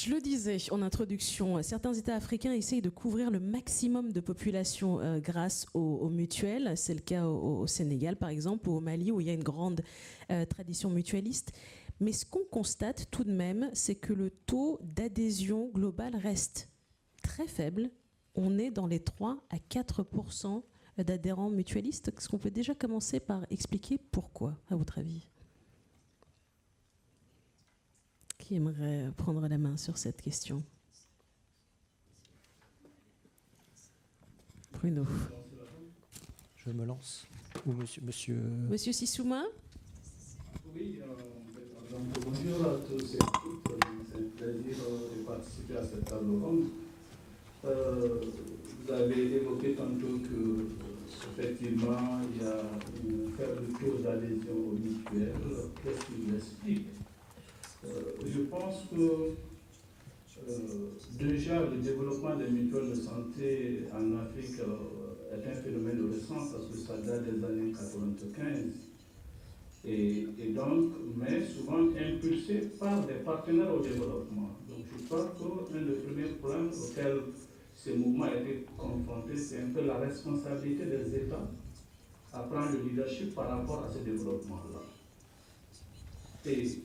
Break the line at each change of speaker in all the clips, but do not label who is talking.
Je le disais en introduction, certains États africains essayent de couvrir le maximum de population grâce aux mutuelles. C'est le cas au Sénégal, par exemple, ou au Mali, où il y a une grande tradition mutualiste. Mais ce qu'on constate tout de même, c'est que le taux d'adhésion global reste très faible. On est dans les 3 à 4% d'adhérents mutualistes. Est-ce qu'on peut déjà commencer par expliquer pourquoi, à votre avis ? Qui aimerait prendre la main sur cette question ? Bruno.
Je me lance. Ou monsieur...
Monsieur Sissouma ?
Oui, bonjour à tous et à toutes. C'est un plaisir de participer à cette table ronde. Vous avez évoqué tantôt que effectivement il y a une faible taux d'adhésion aux mutuelles. Qu'est-ce qui l'explique ? Je pense que déjà le développement des mutuelles de santé en Afrique est un phénomène récent parce que ça date des années 95 et donc, mais souvent impulsé par des partenaires au développement. Donc je crois qu'un des premiers problèmes auxquels ces mouvements a été confrontés, c'est un peu la responsabilité des États à prendre le leadership par rapport à ce développement-là. Et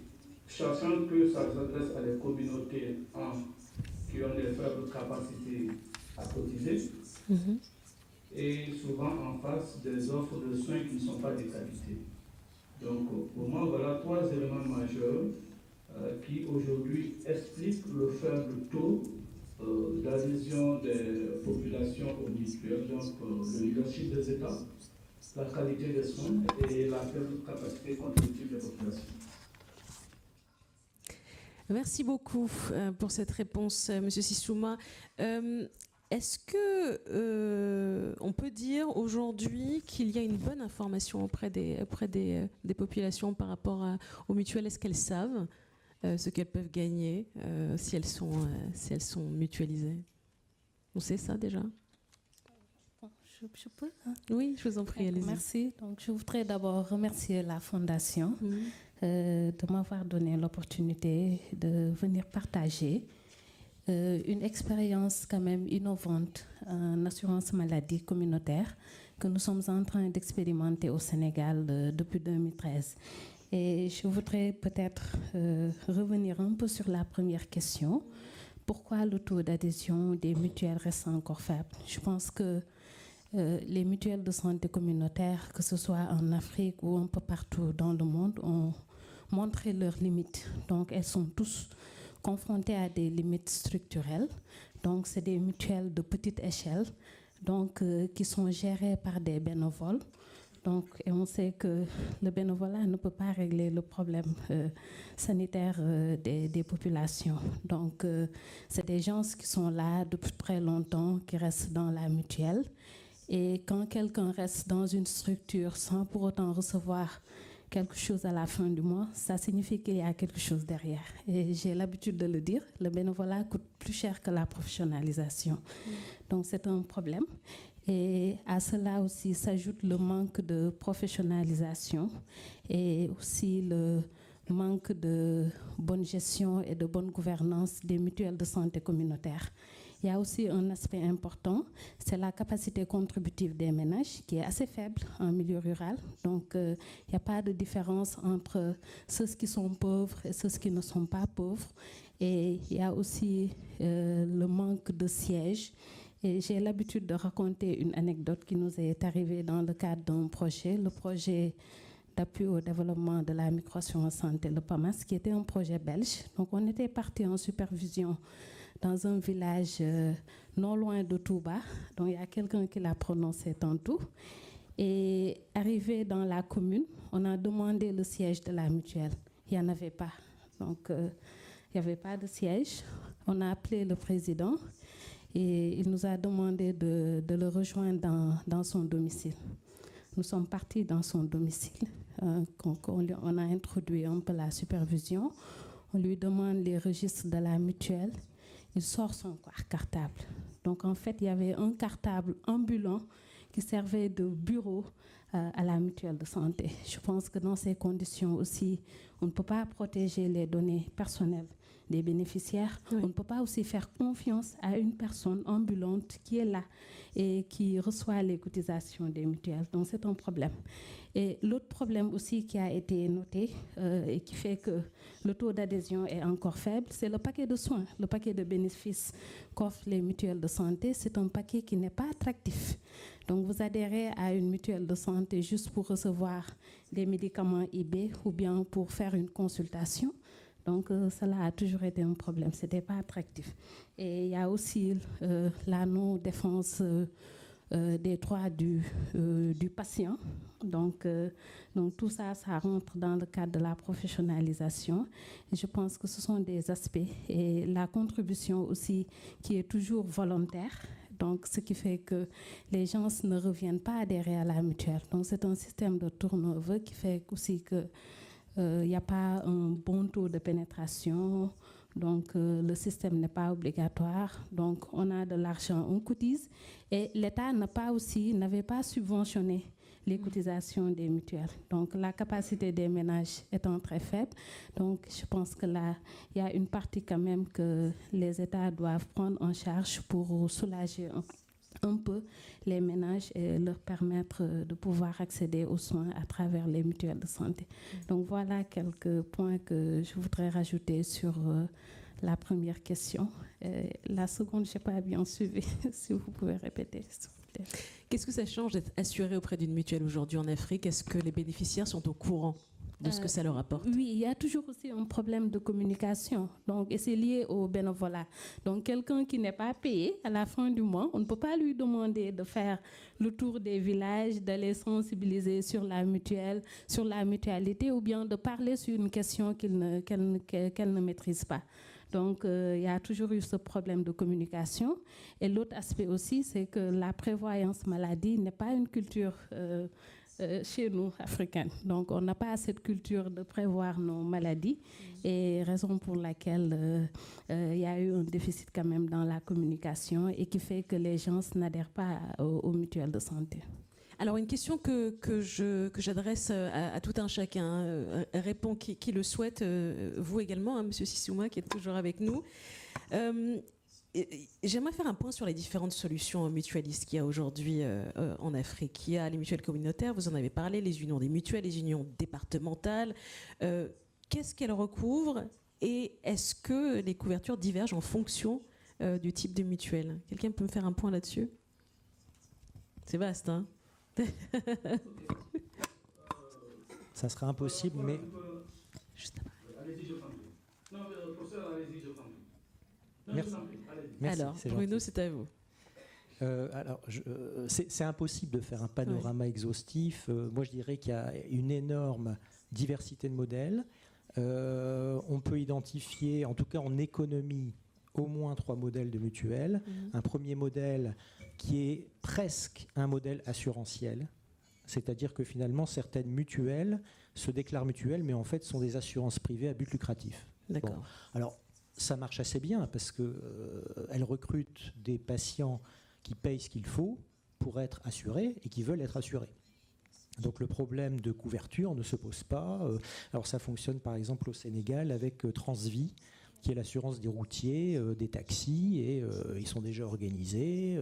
sachant que ça s'adresse à des communautés qui ont des faibles capacités à cotiser, et souvent en face des offres de soins qui ne sont pas de qualité. Donc, pour moi, voilà 3 éléments majeurs qui aujourd'hui expliquent le faible taux d'adhésion des populations aux mutuelles, donc le leadership des États, la qualité des soins et la faible capacité contributive des populations.
Merci beaucoup pour cette réponse, Monsieur Sissouma. Est-ce que on peut dire aujourd'hui qu'il y a une bonne information auprès des populations par rapport aux mutuelles ? Est-ce qu'elles savent ce qu'elles peuvent gagner si elles sont mutualisées ? On sait ça déjà ?
Je peux, hein ?
Oui, je vous en prie, allez-y.
Merci. Donc, je voudrais d'abord remercier la Fondation de m'avoir donné l'opportunité de venir partager une expérience quand même innovante en assurance maladie communautaire que nous sommes en train d'expérimenter au Sénégal depuis 2013. Et je voudrais peut-être revenir un peu sur la première question. Pourquoi le taux d'adhésion des mutuelles reste encore faible ? Je pense que les mutuelles de santé communautaire, que ce soit en Afrique ou un peu partout dans le monde, ont montré leurs limites. Donc, elles sont tous confrontées à des limites structurelles. Donc, c'est des mutuelles de petite échelle, donc, qui sont gérées par des bénévoles. Donc, et on sait que le bénévolat ne peut pas régler le problème sanitaire des populations. Donc, c'est des gens qui sont là depuis très longtemps, qui restent dans la mutuelle. Et quand quelqu'un reste dans une structure sans pour autant recevoir quelque chose à la fin du mois, ça signifie qu'il y a quelque chose derrière. Et j'ai l'habitude de le dire, le bénévolat coûte plus cher que la professionnalisation. Donc c'est un problème. Et à cela aussi s'ajoute le manque de professionnalisation et aussi le manque de bonne gestion et de bonne gouvernance des mutuelles de santé communautaire. Il y a aussi un aspect important, c'est la capacité contributive des ménages qui est assez faible en milieu rural. Donc, il n'y a pas de différence entre ceux qui sont pauvres et ceux qui ne sont pas pauvres. Et il y a aussi le manque de sièges. Et j'ai l'habitude de raconter une anecdote qui nous est arrivée dans le cadre d'un projet, le projet d'appui au développement de la migration en santé, le PAMAS, qui était un projet belge. Donc, on était parti en supervision dans un village non loin de Touba. Donc, il y a quelqu'un qui l'a prononcé tantôt. Et arrivé dans la commune, on a demandé le siège de la mutuelle. Il n'y en avait pas. Donc, il n'y avait pas de siège. On a appelé le président et il nous a demandé de le rejoindre dans son domicile. Nous sommes partis dans son domicile. On a introduit un peu la supervision. On lui demande les registres de la mutuelle. Il sort son cartable. Donc, en fait, il y avait un cartable ambulant qui servait de bureau à la mutuelle de santé. Je pense que dans ces conditions aussi, on ne peut pas protéger les données personnelles des bénéficiaires.
Oui.
On ne peut pas aussi faire confiance à une personne ambulante qui est là et qui reçoit les cotisations des mutuelles. Donc c'est un problème. Et l'autre problème aussi qui a été noté et qui fait que le taux d'adhésion est encore faible, c'est le paquet de soins, le paquet de bénéfices qu'offrent les mutuelles de santé. C'est un paquet qui n'est pas attractif. Donc vous adhérez à une mutuelle de santé juste pour recevoir des médicaments IB ou bien pour faire une consultation. Donc cela a toujours été un problème, ce n'était pas attractif. Et il y a aussi la non-défense des droits du patient. Donc tout ça, ça rentre dans le cadre de la professionnalisation. Et je pense que ce sont des aspects. Et la contribution aussi qui est toujours volontaire. Donc, ce qui fait que les gens ne reviennent pas adhérer à la mutuelle. Donc, c'est un système de turnover qui fait aussi qu'il n'y a pas un bon taux de pénétration. Donc, le système n'est pas obligatoire. Donc, on a de l'argent, on cotise. Et l'État n'avait pas subventionné les cotisations des mutuelles. Donc, la capacité des ménages étant très faible. Donc, je pense que là, il y a une partie quand même que les États doivent prendre en charge pour soulager un peu les ménages et leur permettre de pouvoir accéder aux soins à travers les mutuelles de santé. Donc, voilà quelques points que je voudrais rajouter sur la première question. La seconde, je n'ai pas bien suivi. Si vous pouvez répéter, s'il vous plaît.
Qu'est-ce que ça change d'être assuré auprès d'une mutuelle aujourd'hui en Afrique? Est-ce que les bénéficiaires sont au courant de ce que ça leur apporte?
Oui, il y a toujours aussi un problème de communication. Donc, et c'est lié au bénévolat. Donc, quelqu'un qui n'est pas payé à la fin du mois, on ne peut pas lui demander de faire le tour des villages, d'aller sensibiliser sur la mutuelle, sur la mutualité, ou bien de parler sur une question qu'elle ne maîtrise pas. Donc, il y a toujours eu ce problème de communication. Et l'autre aspect aussi, c'est que la prévoyance maladie n'est pas une culture chez nous, africaines. Donc, on n'a pas cette culture de prévoir nos maladies. Et raison pour laquelle il y a eu un déficit quand même dans la communication et qui fait que les gens n'adhèrent pas aux mutuelles de santé.
Alors, une question que j'adresse à tout un chacun. Répond qui le souhaite, vous également, hein, Monsieur Sissouma, qui est toujours avec nous. J'aimerais faire un point sur les différentes solutions mutualistes qu'il y a aujourd'hui en Afrique. Il y a les mutuelles communautaires, vous en avez parlé, les unions des mutuelles, les unions départementales. Qu'est-ce qu'elles recouvrent et est-ce que les couvertures divergent en fonction du type de mutuelle? Quelqu'un peut me faire un point là-dessus? C'est vaste, hein?
Ça sera impossible, mais...
Allez-y, je t'en prie. Non, professeur, allez-y, je t'en prie.
Merci. Merci.
Alors,
c'est
Bruno,
gentil.
c'est à vous.
C'est impossible de faire un panorama exhaustif. Moi, je dirais qu'il y a une énorme diversité de modèles. On peut identifier, en tout cas en économie, au moins 3 modèles de mutuelles. Un premier modèle qui est presque un modèle assurantiel, c'est-à-dire que finalement, certaines mutuelles se déclarent mutuelles, mais en fait sont des assurances privées à but lucratif.
D'accord.
Bon. Alors, ça marche assez bien parce qu'elles recrutent des patients qui payent ce qu'il faut pour être assurés et qui veulent être assurés. Donc le problème de couverture ne se pose pas. Alors ça fonctionne par exemple au Sénégal avec Transvie, qui est l'assurance des routiers, des taxis, et ils sont déjà organisés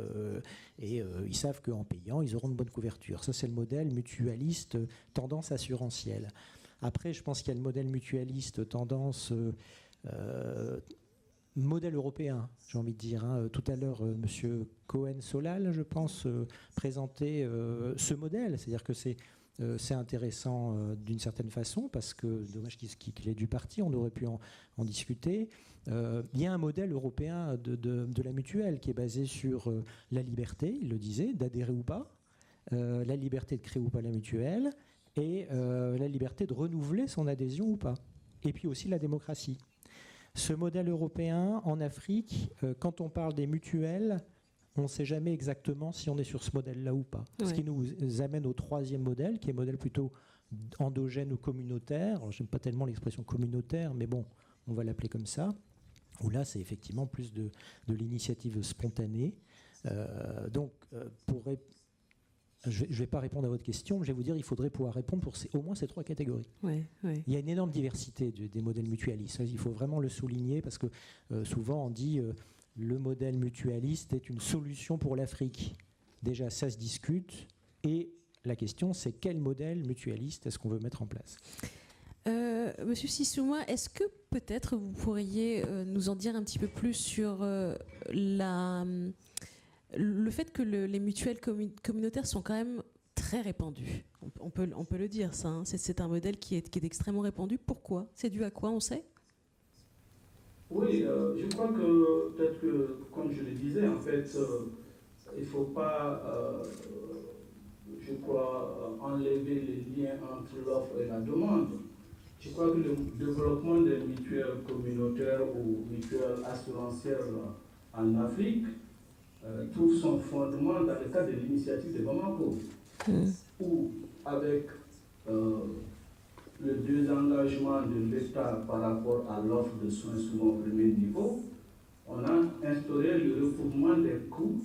et ils savent qu'en payant, ils auront de bonnes couvertures. Ça, c'est le modèle mutualiste tendance assurantielle. Après, je pense qu'il y a le modèle mutualiste tendance modèle européen, j'ai envie de dire. Hein. Tout à l'heure, M. Cohen-Solal, je pense, présentait ce modèle. C'est-à-dire que c'est intéressant d'une certaine façon, parce que, dommage qu'il ait dû partir, on aurait pu en discuter. Il y a un modèle européen de la mutuelle qui est basé sur la liberté, il le disait, d'adhérer ou pas, la liberté de créer ou pas la mutuelle, et la liberté de renouveler son adhésion ou pas. Et puis aussi la démocratie. Ce modèle européen, en Afrique, quand on parle des mutuelles, on ne sait jamais exactement si on est sur ce modèle-là ou pas. Ouais. Ce qui nous amène au troisième modèle, qui est un modèle plutôt endogène ou communautaire. Alors, j'aime pas tellement l'expression communautaire, mais bon, on va l'appeler comme ça. Où là, c'est effectivement plus de l'initiative spontanée. je ne vais pas répondre à votre question, mais je vais vous dire qu'il faudrait pouvoir répondre pour au moins ces 3 catégories.
Ouais.
Il y a une énorme diversité des modèles mutualistes. Il faut vraiment le souligner parce que souvent on dit le modèle mutualiste est une solution pour l'Afrique. Déjà, ça se discute. Et la question, c'est quel modèle mutualiste est-ce qu'on veut mettre en place ?
Monsieur Sissouma, est-ce que peut-être vous pourriez nous en dire un petit peu plus sur le fait que les mutuelles communautaires sont quand même très répandues. On peut le dire, ça. Hein. C'est un modèle qui est extrêmement répandu. Pourquoi ? C'est dû à quoi, on sait ?
Oui, je crois que peut-être que, comme je le disais, en fait, il ne faut pas, je crois, enlever les liens entre l'offre et la demande. Je crois que le développement des mutuelles communautaires ou mutuelles assurantielles en Afrique trouve son fondement dans le cadre de l'initiative de Bamako, où avec le désengagement de l'État par rapport à l'offre de soins souvent au premier niveau, on a instauré le recouvrement des coûts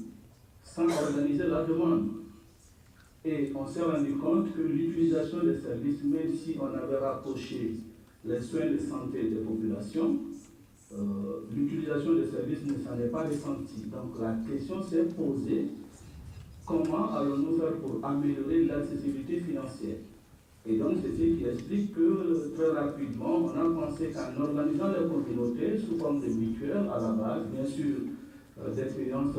sans organiser la demande. Et on s'est rendu compte que l'utilisation des services, même si on avait rapproché les soins de santé des populations, l'utilisation des services ne s'en est pas ressentie. Donc la question s'est posée, comment allons-nous faire pour améliorer l'accessibilité financière ? Et donc c'est ce qui explique que très rapidement, on a pensé qu'en organisant les communautés sous forme de mutuelles à la base, bien sûr d'expérience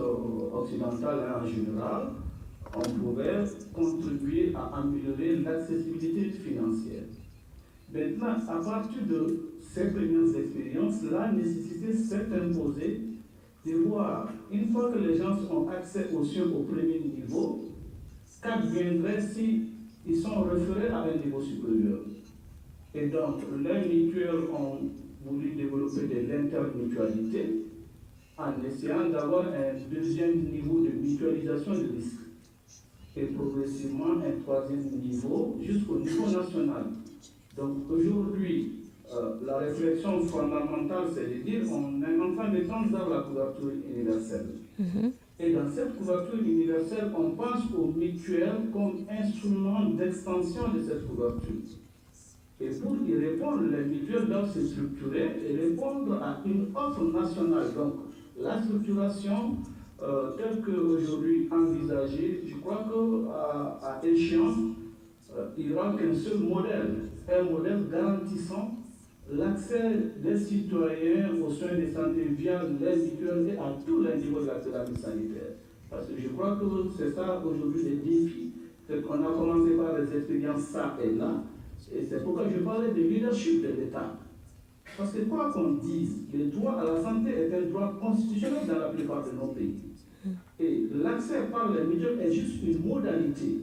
occidentale en général, on pouvait contribuer à améliorer l'accessibilité financière. Maintenant, à partir de ces premières expériences, la nécessité s'est imposée de voir, une fois que les gens ont accès aux soins au premier niveau, qu'adviendrait si ils sont référés à un niveau supérieur. Et donc, les mutuelles ont voulu développer de l'intermutualité en essayant d'avoir un deuxième niveau de mutualisation de risques et progressivement un troisième niveau jusqu'au niveau national. Donc aujourd'hui, la réflexion fondamentale, c'est de dire qu'on est en train de tendre vers la couverture universelle. Et dans cette couverture universelle, on pense aux mutuelles comme instrument d'extension de cette couverture. Et pour y répondre, les mutuelles doivent se structurer et répondre à une offre nationale. Donc la structuration telle qu'aujourd'hui envisagée, je crois qu'à échéance, il n'y aura qu'un seul modèle, un modèle garantissant l'accès des citoyens aux soins de santé via les mutuelles et à tous les niveaux de la pyramide sanitaire. Parce que je crois que c'est ça aujourd'hui le défi. C'est qu'on a commencé par des expériences ça et là, et c'est pourquoi je parlais de leadership de l'État. Parce que quoi qu'on dise, le droit à la santé est un droit constitutionnel dans la plupart de nos pays. Et l'accès par les mutuelles est juste une modalité.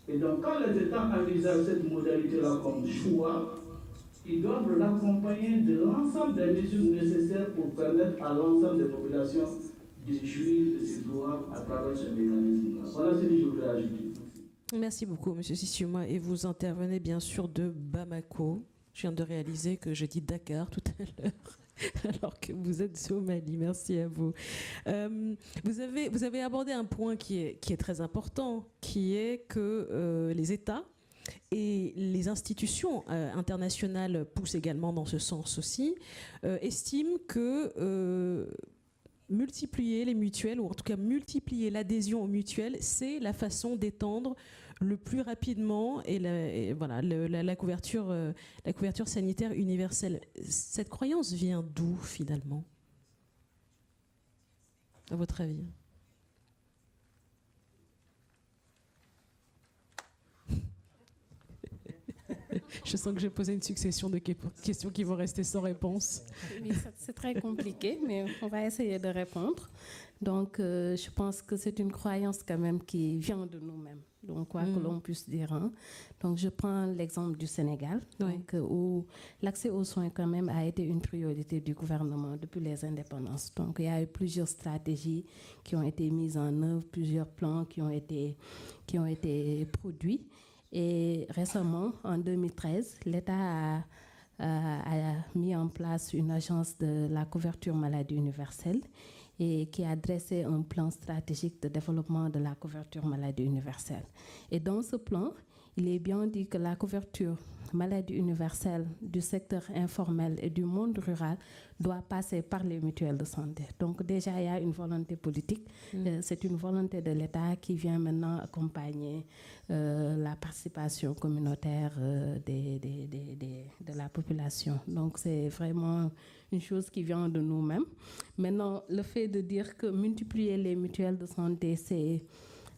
Et donc quand les États envisagent cette modalité-là comme choix, ils doivent l'accompagner de l'ensemble des mesures nécessaires pour permettre à l'ensemble des populations de jouir de ces droits à travers ce mécanisme-là. Voilà ce que je voulais ajouter.
Merci beaucoup, M. Sissouma. Et vous intervenez bien sûr de Bamako. Je viens de réaliser que j'ai dit Dakar tout à l'heure, alors que vous êtes au Mali. Merci à vous. Vous avez abordé un point qui est très important, qui est que les États et les institutions internationales poussent également dans ce sens aussi, estiment que multiplier les mutuelles, ou en tout cas multiplier l'adhésion aux mutuelles, c'est la façon d'étendre le plus rapidement la couverture sanitaire universelle. Cette croyance vient d'où finalement, à votre avis ? Je sens que j'ai posé une succession de questions qui vont rester sans réponse.
Oui, c'est très compliqué, mais on va essayer de répondre. Donc, je pense que c'est une croyance quand même qui vient de nous-mêmes, donc quoi que l'on puisse dire. Hein. Donc, je prends l'exemple du Sénégal, donc, où l'accès aux soins quand même a été une priorité du gouvernement depuis les indépendances. Donc, il y a eu plusieurs stratégies qui ont été mises en œuvre, plusieurs plans qui ont été produits. Et récemment, en 2013, l'État a mis en place une agence de la couverture maladie universelle. et qui a dressé un plan stratégique de développement de la couverture maladie universelle. Et dans ce plan, il est bien dit que la couverture maladie universelle du secteur informel et du monde rural doit passer par les mutuelles de santé. Donc déjà, il y a une volonté politique. C'est une volonté de l'État qui vient maintenant accompagner la participation communautaire de la population. Donc c'est vraiment une chose qui vient de nous-mêmes. Maintenant, le fait de dire que multiplier les mutuelles de santé, c'est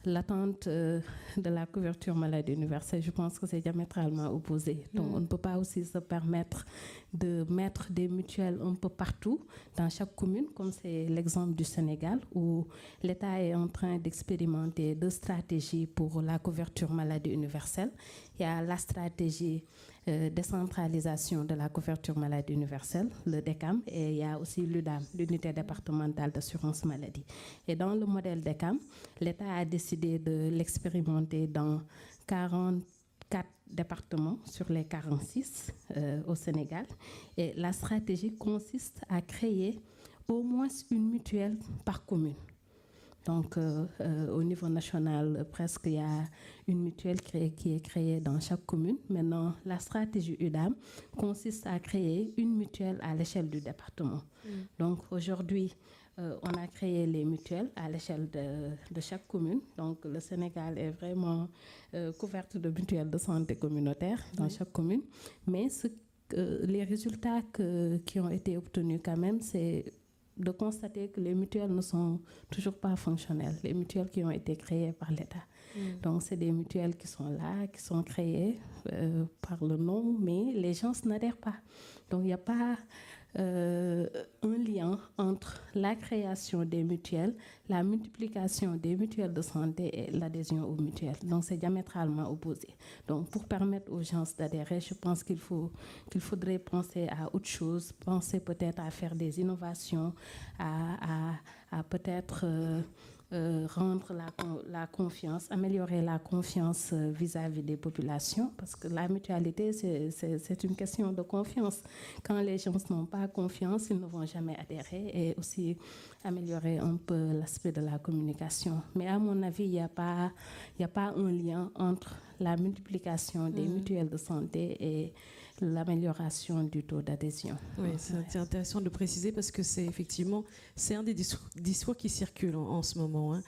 l'attente de la couverture maladie universelle, je pense que c'est diamétralement opposé. Donc on ne peut pas aussi se permettre de mettre des mutuelles un peu partout, dans chaque commune, comme c'est l'exemple du Sénégal, où l'État est en train d'expérimenter 2 stratégies pour la couverture maladie universelle. Il y a la stratégie décentralisation de la couverture maladie universelle, le DECAM, et il y a aussi l'UDAM, l'unité départementale d'assurance maladie. Et dans le modèle DECAM, l'État a décidé de l'expérimenter dans 44 départements sur les 46 au Sénégal. Et la stratégie consiste à créer au moins une mutuelle par commune. Donc, au niveau national, presque, il y a une mutuelle qui est créée dans chaque commune. Maintenant, la stratégie UDAM consiste à créer une mutuelle à l'échelle du département. Donc, aujourd'hui, on a créé les mutuelles à l'échelle de chaque commune. Donc, le Sénégal est vraiment couvert de mutuelles de santé communautaire dans chaque commune. Mais les résultats qui ont été obtenus quand même, c'est de constater que les mutuelles ne sont toujours pas fonctionnelles, les mutuelles qui ont été créées par l'État. Donc, c'est des mutuelles qui sont là, qui sont créées par le nom, mais les gens n'adhèrent pas. Donc, il n'y a pas un lien entre la création des mutuelles, la multiplication des mutuelles de santé et l'adhésion aux mutuelles. Donc, c'est diamétralement opposé. Donc, pour permettre aux gens d'adhérer, je pense qu'il faudrait penser à autre chose, penser peut-être à faire des innovations, à peut-être rendre la confiance, améliorer la confiance vis-à-vis des populations, parce que la mutualité, c'est une question de confiance. Quand les gens n'ont pas confiance, ils ne vont jamais adhérer, et aussi améliorer un peu l'aspect de la communication. Mais à mon avis, il n'y a pas un lien entre la multiplication des mutuelles de santé et l'amélioration du taux d'adhésion.
Oui, c'est intéressant de préciser parce que c'est un des discours qui circulent en ce moment.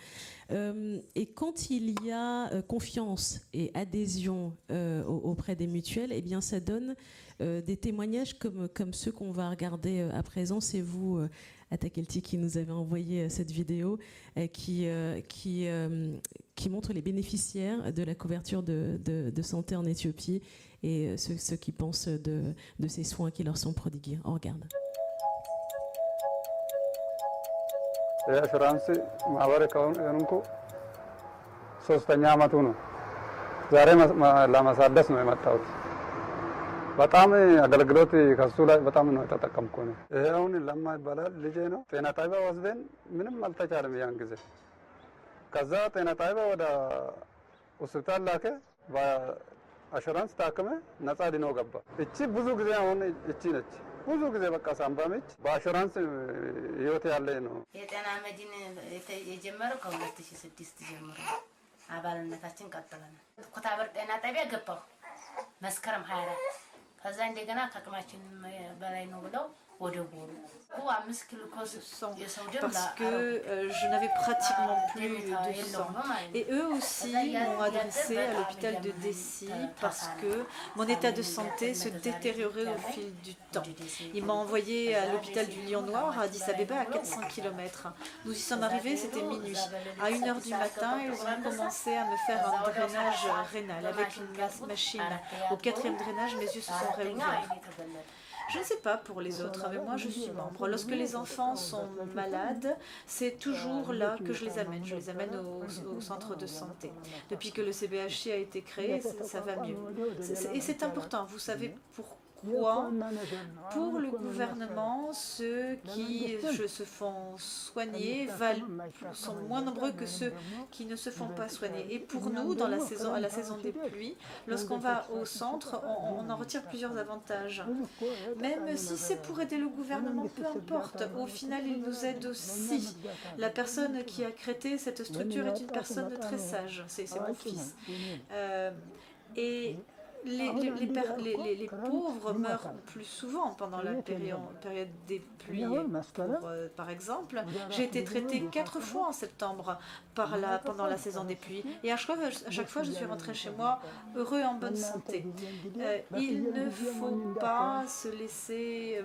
Et quand il y a confiance et adhésion auprès des mutuelles, eh bien, ça donne des témoignages comme ceux qu'on va regarder à présent. C'est vous, Atakelti, qui nous avez envoyé cette vidéo qui montre les bénéficiaires de la couverture de santé en Éthiopie et ceux qui pensent de ces soins qui leur sont prodigués. On regarde.
የኢንሹራንስ ማህበር ከሆንኩ 3ኛ ዓመቱ ነው። ዛሬ ለማሳደስ ነው የመጣሁት። በጣም አገልግሎት ከሱ ላይ በጣም ነው የተጠቀምኩ ነው። ይሄ አሁን ለማ ይባላል ልጄ ነው። ጤና ጣቢያ ወስደን ምንም አልተቻለም ያን ጊዜ። ከዛ ጤና ጣቢያ ወደ ሆስፒታል ላከ። በኢንሹራንስ ታከመ፣ ነፃ ድኖ ገባ። እቺ ብዙ ጊዜ አሁን እቺ ነች ብዙ ጊዜ በቃ ሳምባ ምች በኢንሹራንስ ህይወት ያለ ነው።
የጤና መድን የጀመረው ከ2006 ጀምሮ አባልነታችን ቀጥለናል። ኩታበር ጤና ጣቢያ ገባሁ መስከረም 24። ከዛ እንደገና ከአቅማችን በላይ ነው ብለው ወደ ቦሩ 5 ኪሎ
parce que je n'avais pratiquement plus de sang. Et eux aussi m'ont adressé à l'hôpital de Dessi parce que mon état de santé se détériorait au fil du temps. Ils m'ont envoyé à l'hôpital du Lion Noir à Addis Abeba à 400 km. Nous y sommes arrivés, c'était minuit. À 1h du matin, ils ont commencé à me faire un drainage rénal avec une machine. Au 4e drainage, mes yeux se sont réouverts. Je ne sais pas pour les autres, mais moi je suis membre. Lorsque les enfants sont malades, c'est toujours là que je les amène. Je les amène au centre de santé. Depuis que le CBHI a été créé, ça va mieux. Et c'est important. Vous savez pourquoi, pour le gouvernement, ceux qui se font soigner sont moins nombreux que ceux qui ne se font pas soigner. Et pour nous, à la saison des pluies, lorsqu'on va au centre, on en retire plusieurs avantages. Même si c'est pour aider le gouvernement, peu importe, au final, il nous aide aussi. La personne qui a créé cette structure est une personne très sage, c'est mon fils. Et les pauvres meurent plus souvent pendant la période des pluies. Par exemple, j'ai été traitée 4 fois en septembre pendant la saison des pluies. Et à chaque fois, je suis rentrée chez moi heureux et en bonne santé. Il ne faut pas se laisser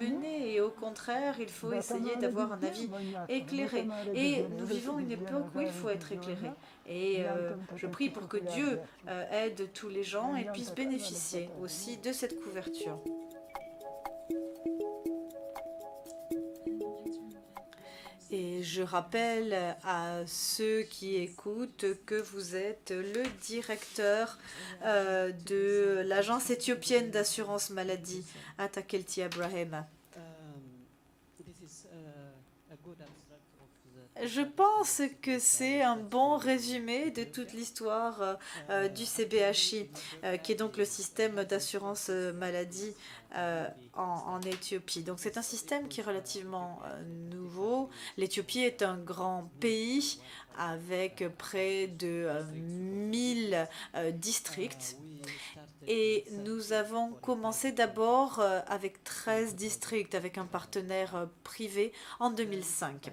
mener et au contraire, il faut essayer d'avoir un avis éclairé. Et nous vivons une époque où il faut être éclairé. Et je prie pour que Dieu aide tous les gens et puisse bénéficier aussi de cette couverture. Et je rappelle à ceux qui écoutent que vous êtes le directeur de l'agence éthiopienne d'assurance maladie, Atakelti Abraham. Je pense que c'est un bon résumé de toute l'histoire du CBHI, qui est donc le système d'assurance maladie en Éthiopie. Donc c'est un système qui est relativement nouveau. L'Éthiopie est un grand pays avec près de 1000 districts. Et nous avons commencé d'abord avec 13 districts, avec un partenaire privé en 2005.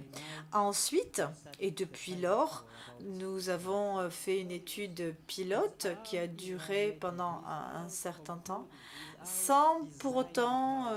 Ensuite, et depuis lors, nous avons fait une étude pilote qui a duré pendant un certain temps, sans pour autant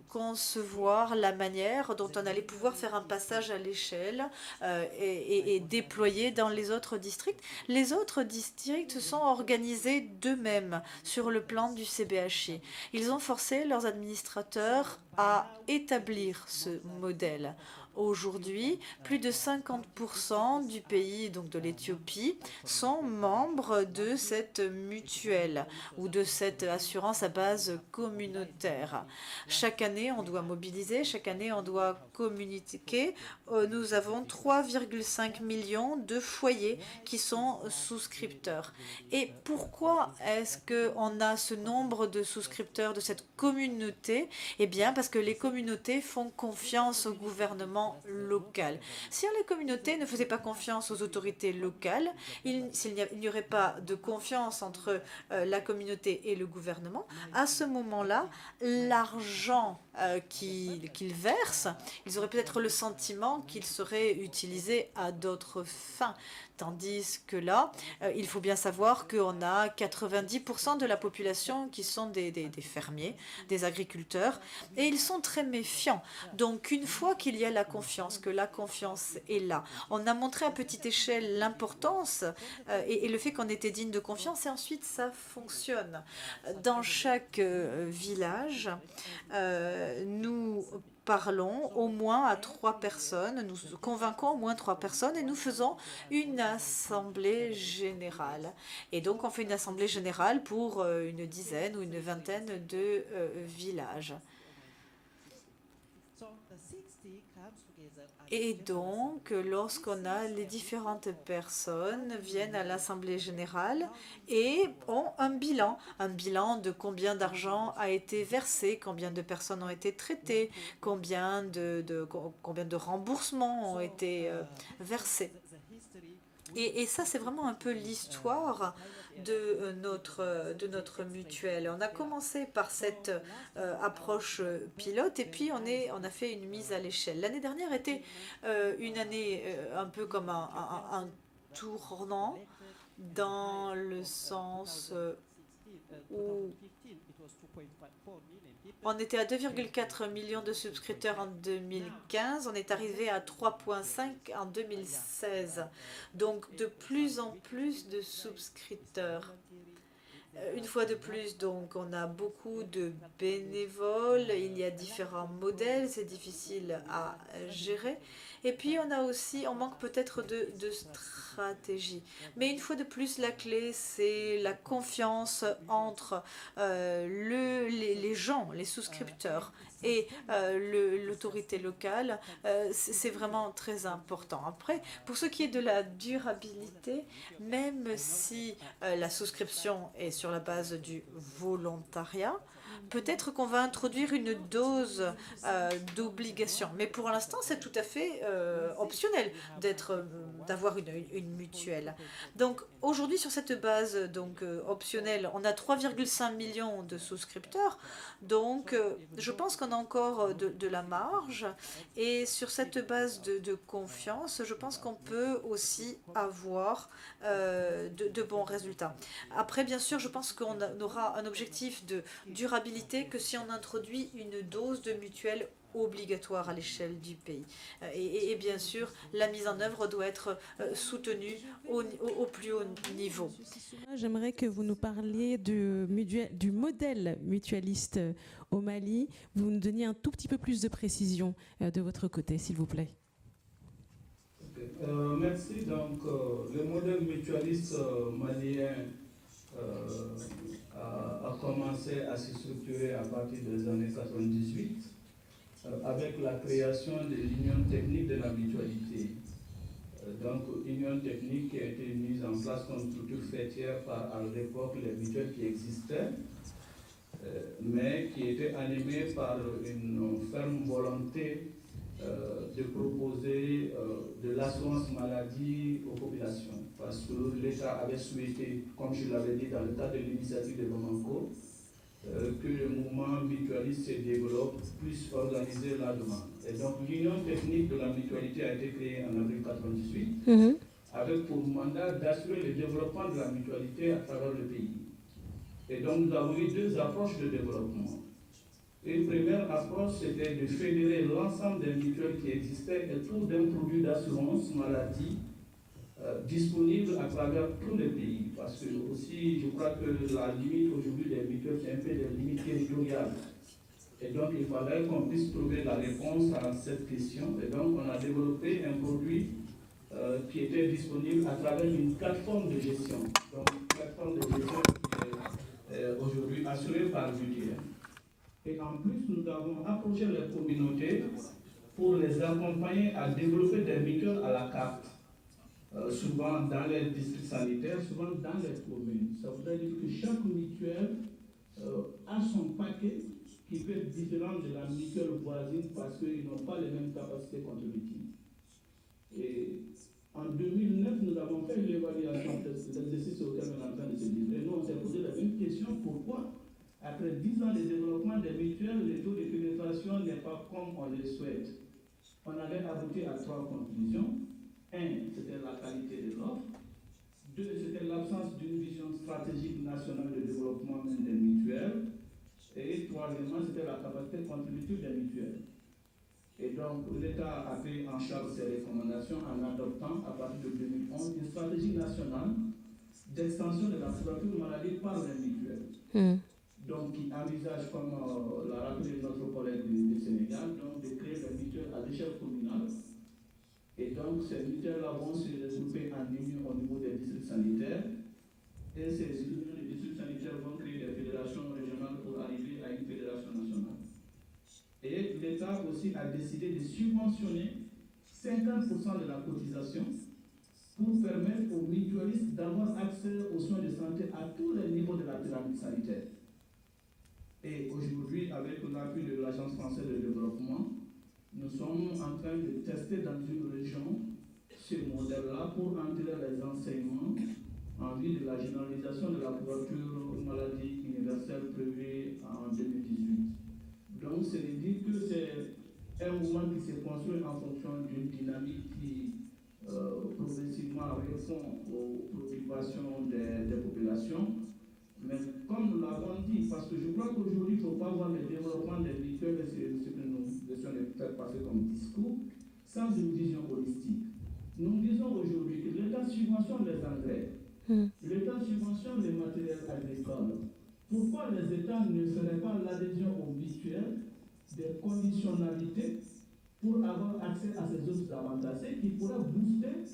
concevoir la manière dont on allait pouvoir faire un passage à l'échelle et déployer dans les autres districts. Les autres districts sont organisés d'eux-mêmes sur le plan du CBHI. Ils ont forcé leurs administrateurs à établir ce modèle. Aujourd'hui, plus de 50% du pays, donc de l'Éthiopie, sont membres de cette mutuelle ou de cette assurance à base communautaire. Chaque année, on doit mobiliser, chaque année, on doit communiquer. Nous avons 3,5 millions de foyers qui sont souscripteurs. Et pourquoi est-ce qu'on a ce nombre de souscripteurs de cette communauté? Eh bien, parce que les communautés font confiance au gouvernement local. Si les communautés ne faisaient pas confiance aux autorités locales, s'il n'y aurait pas de confiance entre la communauté et le gouvernement, à ce moment-là, l'argent qu'ils versent, ils auraient peut-être le sentiment qu'il serait utilisé à d'autres fins. Tandis que là, il faut bien savoir qu'on a 90% de la population qui sont des fermiers, des agriculteurs, et ils sont très méfiants. Donc, une fois qu'il y a la confiance, que la confiance est là, on a montré à petite échelle l'importance et le fait qu'on était digne de confiance, et ensuite, ça fonctionne. Dans chaque village, nous parlons au moins à 3 personnes, nous convainquons au moins 3 personnes et nous faisons une assemblée générale. Et donc on fait une assemblée générale pour une dizaine ou une vingtaine de villages. Et donc, lorsqu'on a les différentes personnes viennent à l'Assemblée générale et ont un bilan de combien d'argent a été versé, combien de personnes ont été traitées, combien de remboursements ont été versés. Et ça, c'est vraiment un peu l'histoire de notre mutuelle. On a commencé par cette approche pilote et puis on a fait une mise à l'échelle. L'année dernière était une année un peu comme un tournant dans le sens où on était à 2,4 millions de souscripteurs en 2015, on est arrivé à 3,5 en 2016. Donc de plus en plus de souscripteurs. Une fois de plus, donc, on a beaucoup de bénévoles, il y a différents modèles, c'est difficile à gérer. Et puis on manque peut-être de stratégie. Mais une fois de plus, la clé, c'est la confiance entre les gens, les souscripteurs et l'autorité locale. C'est vraiment très important. Après, pour ce qui est de la durabilité, même si la souscription est sur la base du volontariat, peut-être qu'on va introduire une dose d'obligation. Mais pour l'instant, c'est tout à fait optionnel d'avoir une mutuelle. Donc aujourd'hui, sur cette base optionnelle, on a 3,5 millions de souscripteurs. Donc je pense qu'on a encore de la marge. Et sur cette base de confiance, je pense qu'on peut aussi avoir de bons résultats. Après, bien sûr, je pense qu'on aura un objectif de durabilité que si on introduit une dose de mutuelle obligatoire à l'échelle du pays. Et bien sûr, la mise en œuvre doit être soutenue au plus haut niveau.
J'aimerais que vous nous parliez du modèle mutualiste au Mali. Vous nous donniez un tout petit peu plus de précision de votre côté, s'il vous plaît.
Merci. Donc, le modèle mutualiste malien a commencé à se structurer à partir des années 98 avec la création de l'Union technique de la mutualité. Donc, union technique qui a été mise en place comme structure fêtière par, à l'époque, les mutuelles qui existaient, mais qui était animée par une ferme volonté de proposer de l'assurance maladie aux populations. Parce que l'État avait souhaité, comme je l'avais dit dans le cadre de l'initiative de Bamako, que le mouvement mutualiste se développe, puisse organiser la demande. Et donc l'Union technique de la mutualité a été créée en avril 1998, avec pour mandat d'assurer le développement de la mutualité à travers le pays. Et donc nous avons eu deux approches de développement. Une première approche, c'était de fédérer l'ensemble des mutuelles qui existaient autour d'un produit d'assurance maladie disponible à travers tous les pays. Parce que aussi, je crois que la limite aujourd'hui des mutuelles, c'est un peu des limites territoriales. Et donc, il fallait qu'on puisse trouver la réponse à cette question. Et donc, on a développé un produit qui était disponible à travers une plateforme de gestion. Donc, une plateforme de gestion qui est aujourd'hui assurée par l'UTM. Et en plus, nous avons approché les communautés pour les accompagner à développer des mutuelles à la carte. Souvent dans les districts sanitaires, souvent dans les communes. Ça voudrait dire que chaque mutuelle a son paquet qui peut être différent de la mutuelle voisine parce qu'ils n'ont pas les mêmes capacités contributives. Et en 2009, nous avons fait l'évaluation de l'exercice auquel on est en train de se livrer. Nous, on s'est posé la même question, pourquoi, après 10 ans de développement des mutuelles, le taux de pénétration n'est pas comme on le souhaite. On avait abouti à 3 conclusions. 1, c'était la qualité de l'offre. 2, c'était l'absence d'une vision stratégique nationale de développement des mutuelles. Et 3°, c'était la capacité contributive des mutuelles. Et donc, l'État a pris en charge ces recommandations en adoptant, à partir de 2011, une stratégie nationale d'extension de la couverture maladie par les mutuelles. Donc, qui envisage, comme l'a rappelé notre collègue du Sénégal, donc, de créer des mutuelles à l'échelle communale. Et donc, ces mutuelles-là vont se regrouper en union au niveau des districts sanitaires. Et ces unions des districts sanitaires vont créer des fédérations régionales pour arriver à une fédération nationale. Et l'État aussi a décidé de subventionner 50% de la cotisation pour permettre aux mutualistes d'avoir accès aux soins de santé à tous les niveaux de la pyramide sanitaire. Et aujourd'hui, avec l'appui de l'Agence française de développement, nous sommes en train de tester dans une région ce modèle-là pour en tirer les enseignements en vue de la généralisation de la couverture maladie universelle prévue en 2018. Donc, c'est de dire que c'est un mouvement qui se construit en fonction d'une dynamique qui progressivement répond aux préoccupations des populations. Mais comme nous l'avons dit, parce que je crois qu'aujourd'hui, il ne faut pas voir le développement des mutuelles, c'est ce que nous essayons de faire passer comme discours, sans une vision holistique. Nous disons aujourd'hui que l'État subventionne les engrais, l'État subventionne les matériels agricoles. Pourquoi les États ne feraient pas l'adhésion aux mutuelles des conditionnalités pour avoir accès à ces autres avantages qui pourraient booster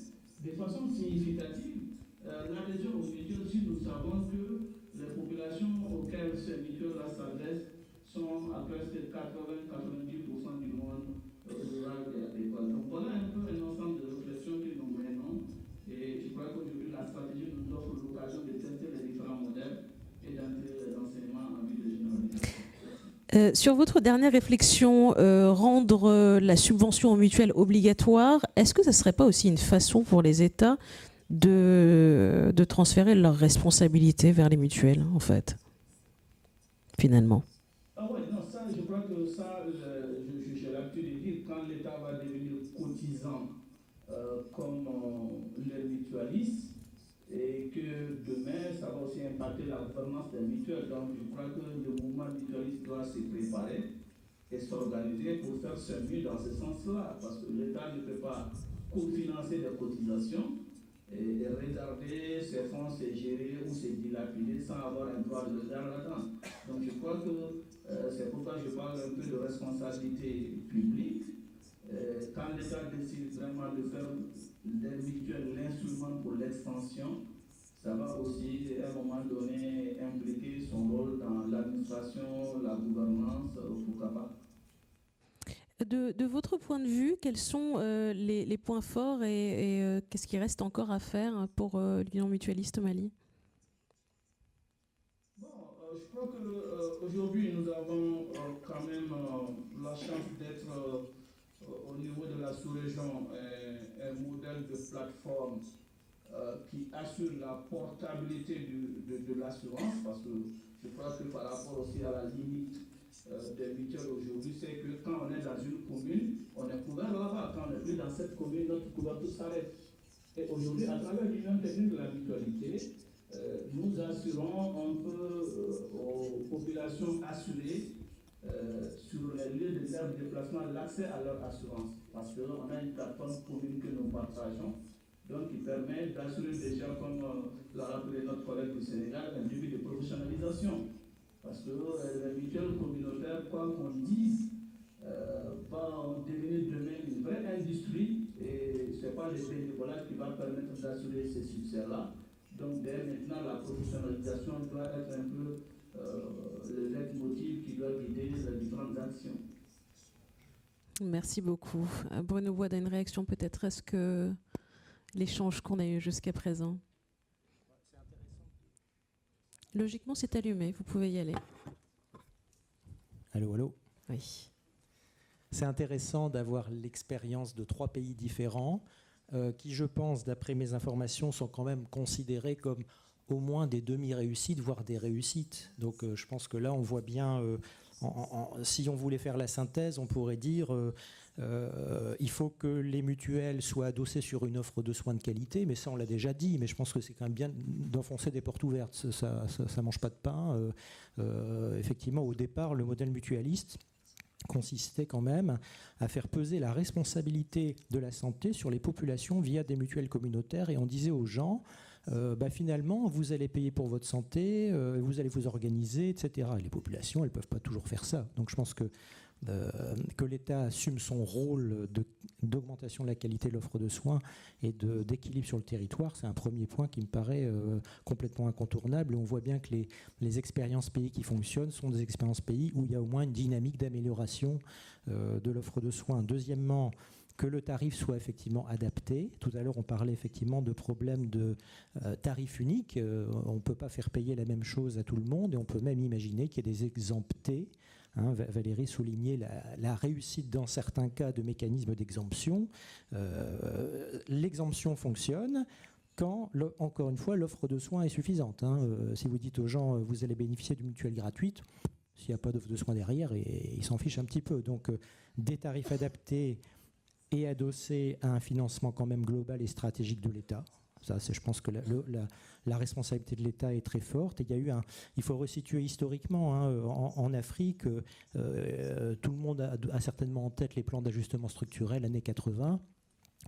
de façon significative l'adhésion aux mutuelles si nous savons que les populations auxquelles ces mutuelles s'adressent sont à presque 80-90% du monde rural et agricole. Donc voilà un peu un ensemble de réflexions que nous menons et je crois qu'aujourd'hui la stratégie nous offre l'occasion de tester les différents modèles et d'entrer l'enseignement en vue de généralisation.
Sur votre dernière réflexion, rendre la subvention aux mutuelles obligatoire, est-ce que ce ne serait pas aussi une façon pour les États de transférer leurs responsabilités vers les mutuelles, en fait, finalement?
Ah oui, non, ça, je crois que ça, j'ai l'habitude de dire, quand l'État va devenir cotisant comme les mutualistes, et que demain, ça va aussi impacter la gouvernance des mutuelles. Donc, je crois que le mouvement mutualiste doit se préparer et s'organiser pour faire ce mieux dans ce sens-là, parce que l'État ne peut pas cofinancer des cotisations et regarder ses fonds se gérer ou se dilapider sans avoir un droit de regard là-dedans. Donc, je crois que c'est pourquoi je parle un peu de responsabilité publique. Quand l'État décide vraiment de faire des mutuelles l'instrument pour l'extension, ça va aussi à un moment donné impliquer son rôle dans l'administration, la gouvernance, pourquoi pas.
De votre point de vue, quels sont les points forts et qu'est-ce qui reste encore à faire pour l'Union mutualiste Mali?
Bon, je crois qu'aujourd'hui nous avons quand même la chance d'être au niveau de la sous-région un modèle de plateforme qui assure la portabilité de l'assurance, parce que je crois que par rapport aussi à la limite des mutuelles aujourd'hui, c'est que quand on est dans une commune, on est couvert là-bas. Quand on n'est plus dans cette commune, notre couverture s'arrête. Et aujourd'hui, à travers l'union technique de la mutualité, nous assurons un peu aux populations assurées sur les lieux de leur déplacement l'accès à leur assurance. Parce qu'on a une plateforme commune que nous partageons, donc qui permet d'assurer déjà, comme l'a rappelé notre collègue du Sénégal, un début de professionnalisation. Parce que les mutuelles communautaires, quoi qu'on dise, vont devenir demain une vraie industrie et ce n'est pas le bénévolat qui va permettre d'assurer ces succès-là. Donc dès maintenant, la professionnalisation doit être un peu le leitmotiv qui doit guider les différentes actions.
Merci beaucoup. Bruno Bois, une réaction peut-être? Est-ce que l'échange qu'on a eu jusqu'à présent? Logiquement, c'est allumé. Vous pouvez y aller.
Allô, allô.
Oui.
C'est intéressant d'avoir l'expérience de 3 pays différents qui, je pense, d'après mes informations, sont quand même considérés comme au moins des demi-réussites, voire des réussites. Donc je pense que là, on voit bien, si on voulait faire la synthèse, on pourrait dire il faut que les mutuelles soient adossées sur une offre de soins de qualité, mais ça, on l'a déjà dit, mais je pense que c'est quand même bien d'enfoncer des portes ouvertes. Ça ne mange pas de pain. Effectivement, au départ, le modèle mutualiste consistait quand même à faire peser la responsabilité de la santé sur les populations via des mutuelles communautaires, et on disait aux gens finalement vous allez payer pour votre santé, vous allez vous organiser, etc. Et les populations, elles ne peuvent pas toujours faire ça. Donc je pense que l'État assume son rôle d'augmentation de la qualité de l'offre de soins et d'équilibre sur le territoire, c'est un premier point qui me paraît complètement incontournable. Et on voit bien que les expériences pays qui fonctionnent sont des expériences pays où il y a au moins une dynamique d'amélioration de l'offre de soins. Deuxièmement, que le tarif soit effectivement adapté. Tout à l'heure, on parlait effectivement de problèmes de tarif unique. On ne peut pas faire payer la même chose à tout le monde, et on peut même imaginer qu'il y ait des exemptés. Valérie soulignait la réussite dans certains cas de mécanismes d'exemption. L'exemption fonctionne quand, encore une fois, l'offre de soins est suffisante. Si vous dites aux gens vous allez bénéficier d'une mutuelle gratuite, s'il n'y a pas d'offre de soins derrière, ils s'en fichent un petit peu. Donc des tarifs adaptés et adossés à un financement quand même global et stratégique de l'État. Ça, je pense que la responsabilité de l'État est très forte. Et il faut resituer historiquement. En Afrique, tout le monde a certainement en tête les plans d'ajustement structurel années 80,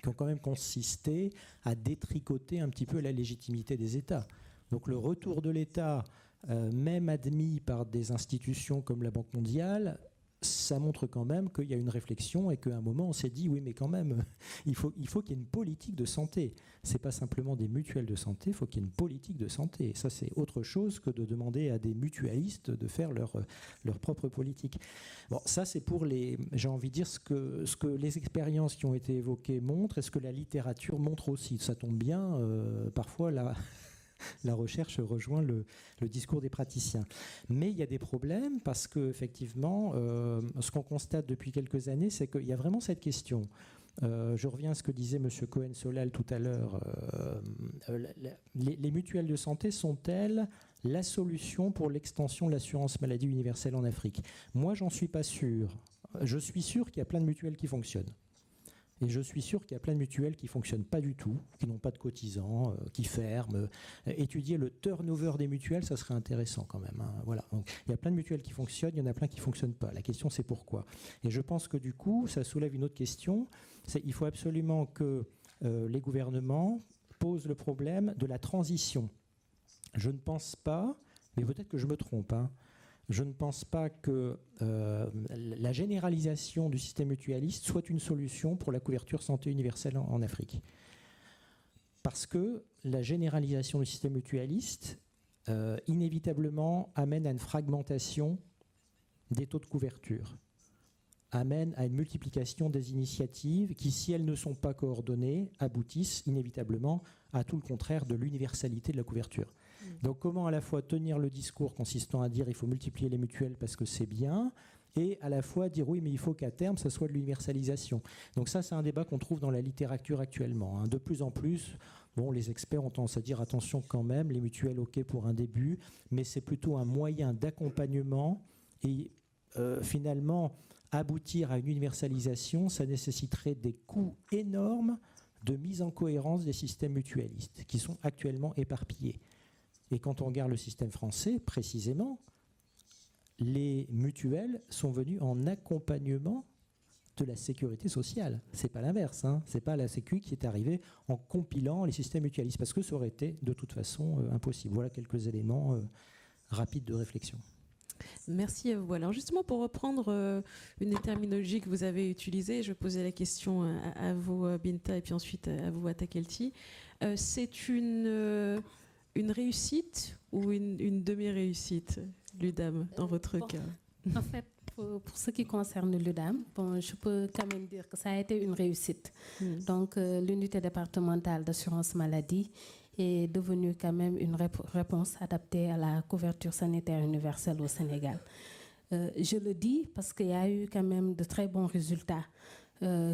qui ont quand même consisté à détricoter un petit peu la légitimité des États. Donc le retour de l'État, même admis par des institutions comme la Banque mondiale, ça montre quand même qu'il y a une réflexion et qu'à un moment on s'est dit oui mais quand même il faut qu'il y ait une politique de santé. C'est pas simplement des mutuelles de santé, il faut qu'il y ait une politique de santé. Et ça c'est autre chose que de demander à des mutualistes de faire leur propre politique. Bon, ça c'est pour j'ai envie de dire ce que les expériences qui ont été évoquées montrent et ce que la littérature montre aussi. Ça tombe bien, parfois la recherche rejoint le discours des praticiens. Mais il y a des problèmes parce qu'effectivement, ce qu'on constate depuis quelques années, c'est qu'il y a vraiment cette question. Je reviens à ce que disait M. Cohen-Solal tout à l'heure. Les mutuelles de santé sont-elles la solution pour l'extension de l'assurance maladie universelle en Afrique? Moi, j'en suis pas sûr. Je suis sûr qu'il y a plein de mutuelles qui fonctionnent. Et je suis sûr qu'il y a plein de mutuelles qui ne fonctionnent pas du tout, qui n'ont pas de cotisants, qui ferment. Étudier le turnover des mutuelles, ça serait intéressant quand même. Hein. Voilà. Donc, il y a plein de mutuelles qui fonctionnent, il y en a plein qui ne fonctionnent pas. La question, c'est pourquoi. Et je pense que du coup, ça soulève une autre question. Il faut absolument que les gouvernements posent le problème de la transition. Je ne pense pas, mais peut-être que je me trompe, hein, je ne pense pas que la généralisation du système mutualiste soit une solution pour la couverture santé universelle en Afrique. Parce que la généralisation du système mutualiste, inévitablement, amène à une fragmentation des taux de couverture, amène à une multiplication des initiatives qui, si elles ne sont pas coordonnées, aboutissent inévitablement à tout le contraire de l'universalité de la couverture. Donc comment à la fois tenir le discours consistant à dire il faut multiplier les mutuelles parce que c'est bien, et à la fois dire oui mais il faut qu'à terme ça soit de l'universalisation. Donc ça c'est un débat qu'on trouve dans la littérature actuellement. Hein. De plus en plus, bon, les experts ont tendance à dire attention quand même, les mutuelles ok pour un début, mais c'est plutôt un moyen d'accompagnement et finalement aboutir à une universalisation, ça nécessiterait des coûts énormes de mise en cohérence des systèmes mutualistes qui sont actuellement éparpillés. Et quand on regarde le système français, précisément, les mutuelles sont venues en accompagnement de la sécurité sociale. C'est pas l'inverse. Hein. C'est pas la Sécu qui est arrivée en compilant les systèmes mutualistes, parce que ça aurait été de toute façon impossible. Voilà quelques éléments rapides de réflexion.
Merci à vous. Alors justement, pour reprendre une des terminologies que vous avez utilisées, je posais la question à vous, Binta, et puis ensuite à vous, Atakelti. C'est une réussite ou une demi-réussite, l'UDAM, dans votre cas?
En fait, pour ce qui concerne l'UDAM, bon, je peux quand même dire que ça a été une réussite. Donc, l'unité départementale d'assurance maladie est devenue quand même une réponse adaptée à la couverture sanitaire universelle au Sénégal. Je le dis parce qu'il y a eu quand même de très bons résultats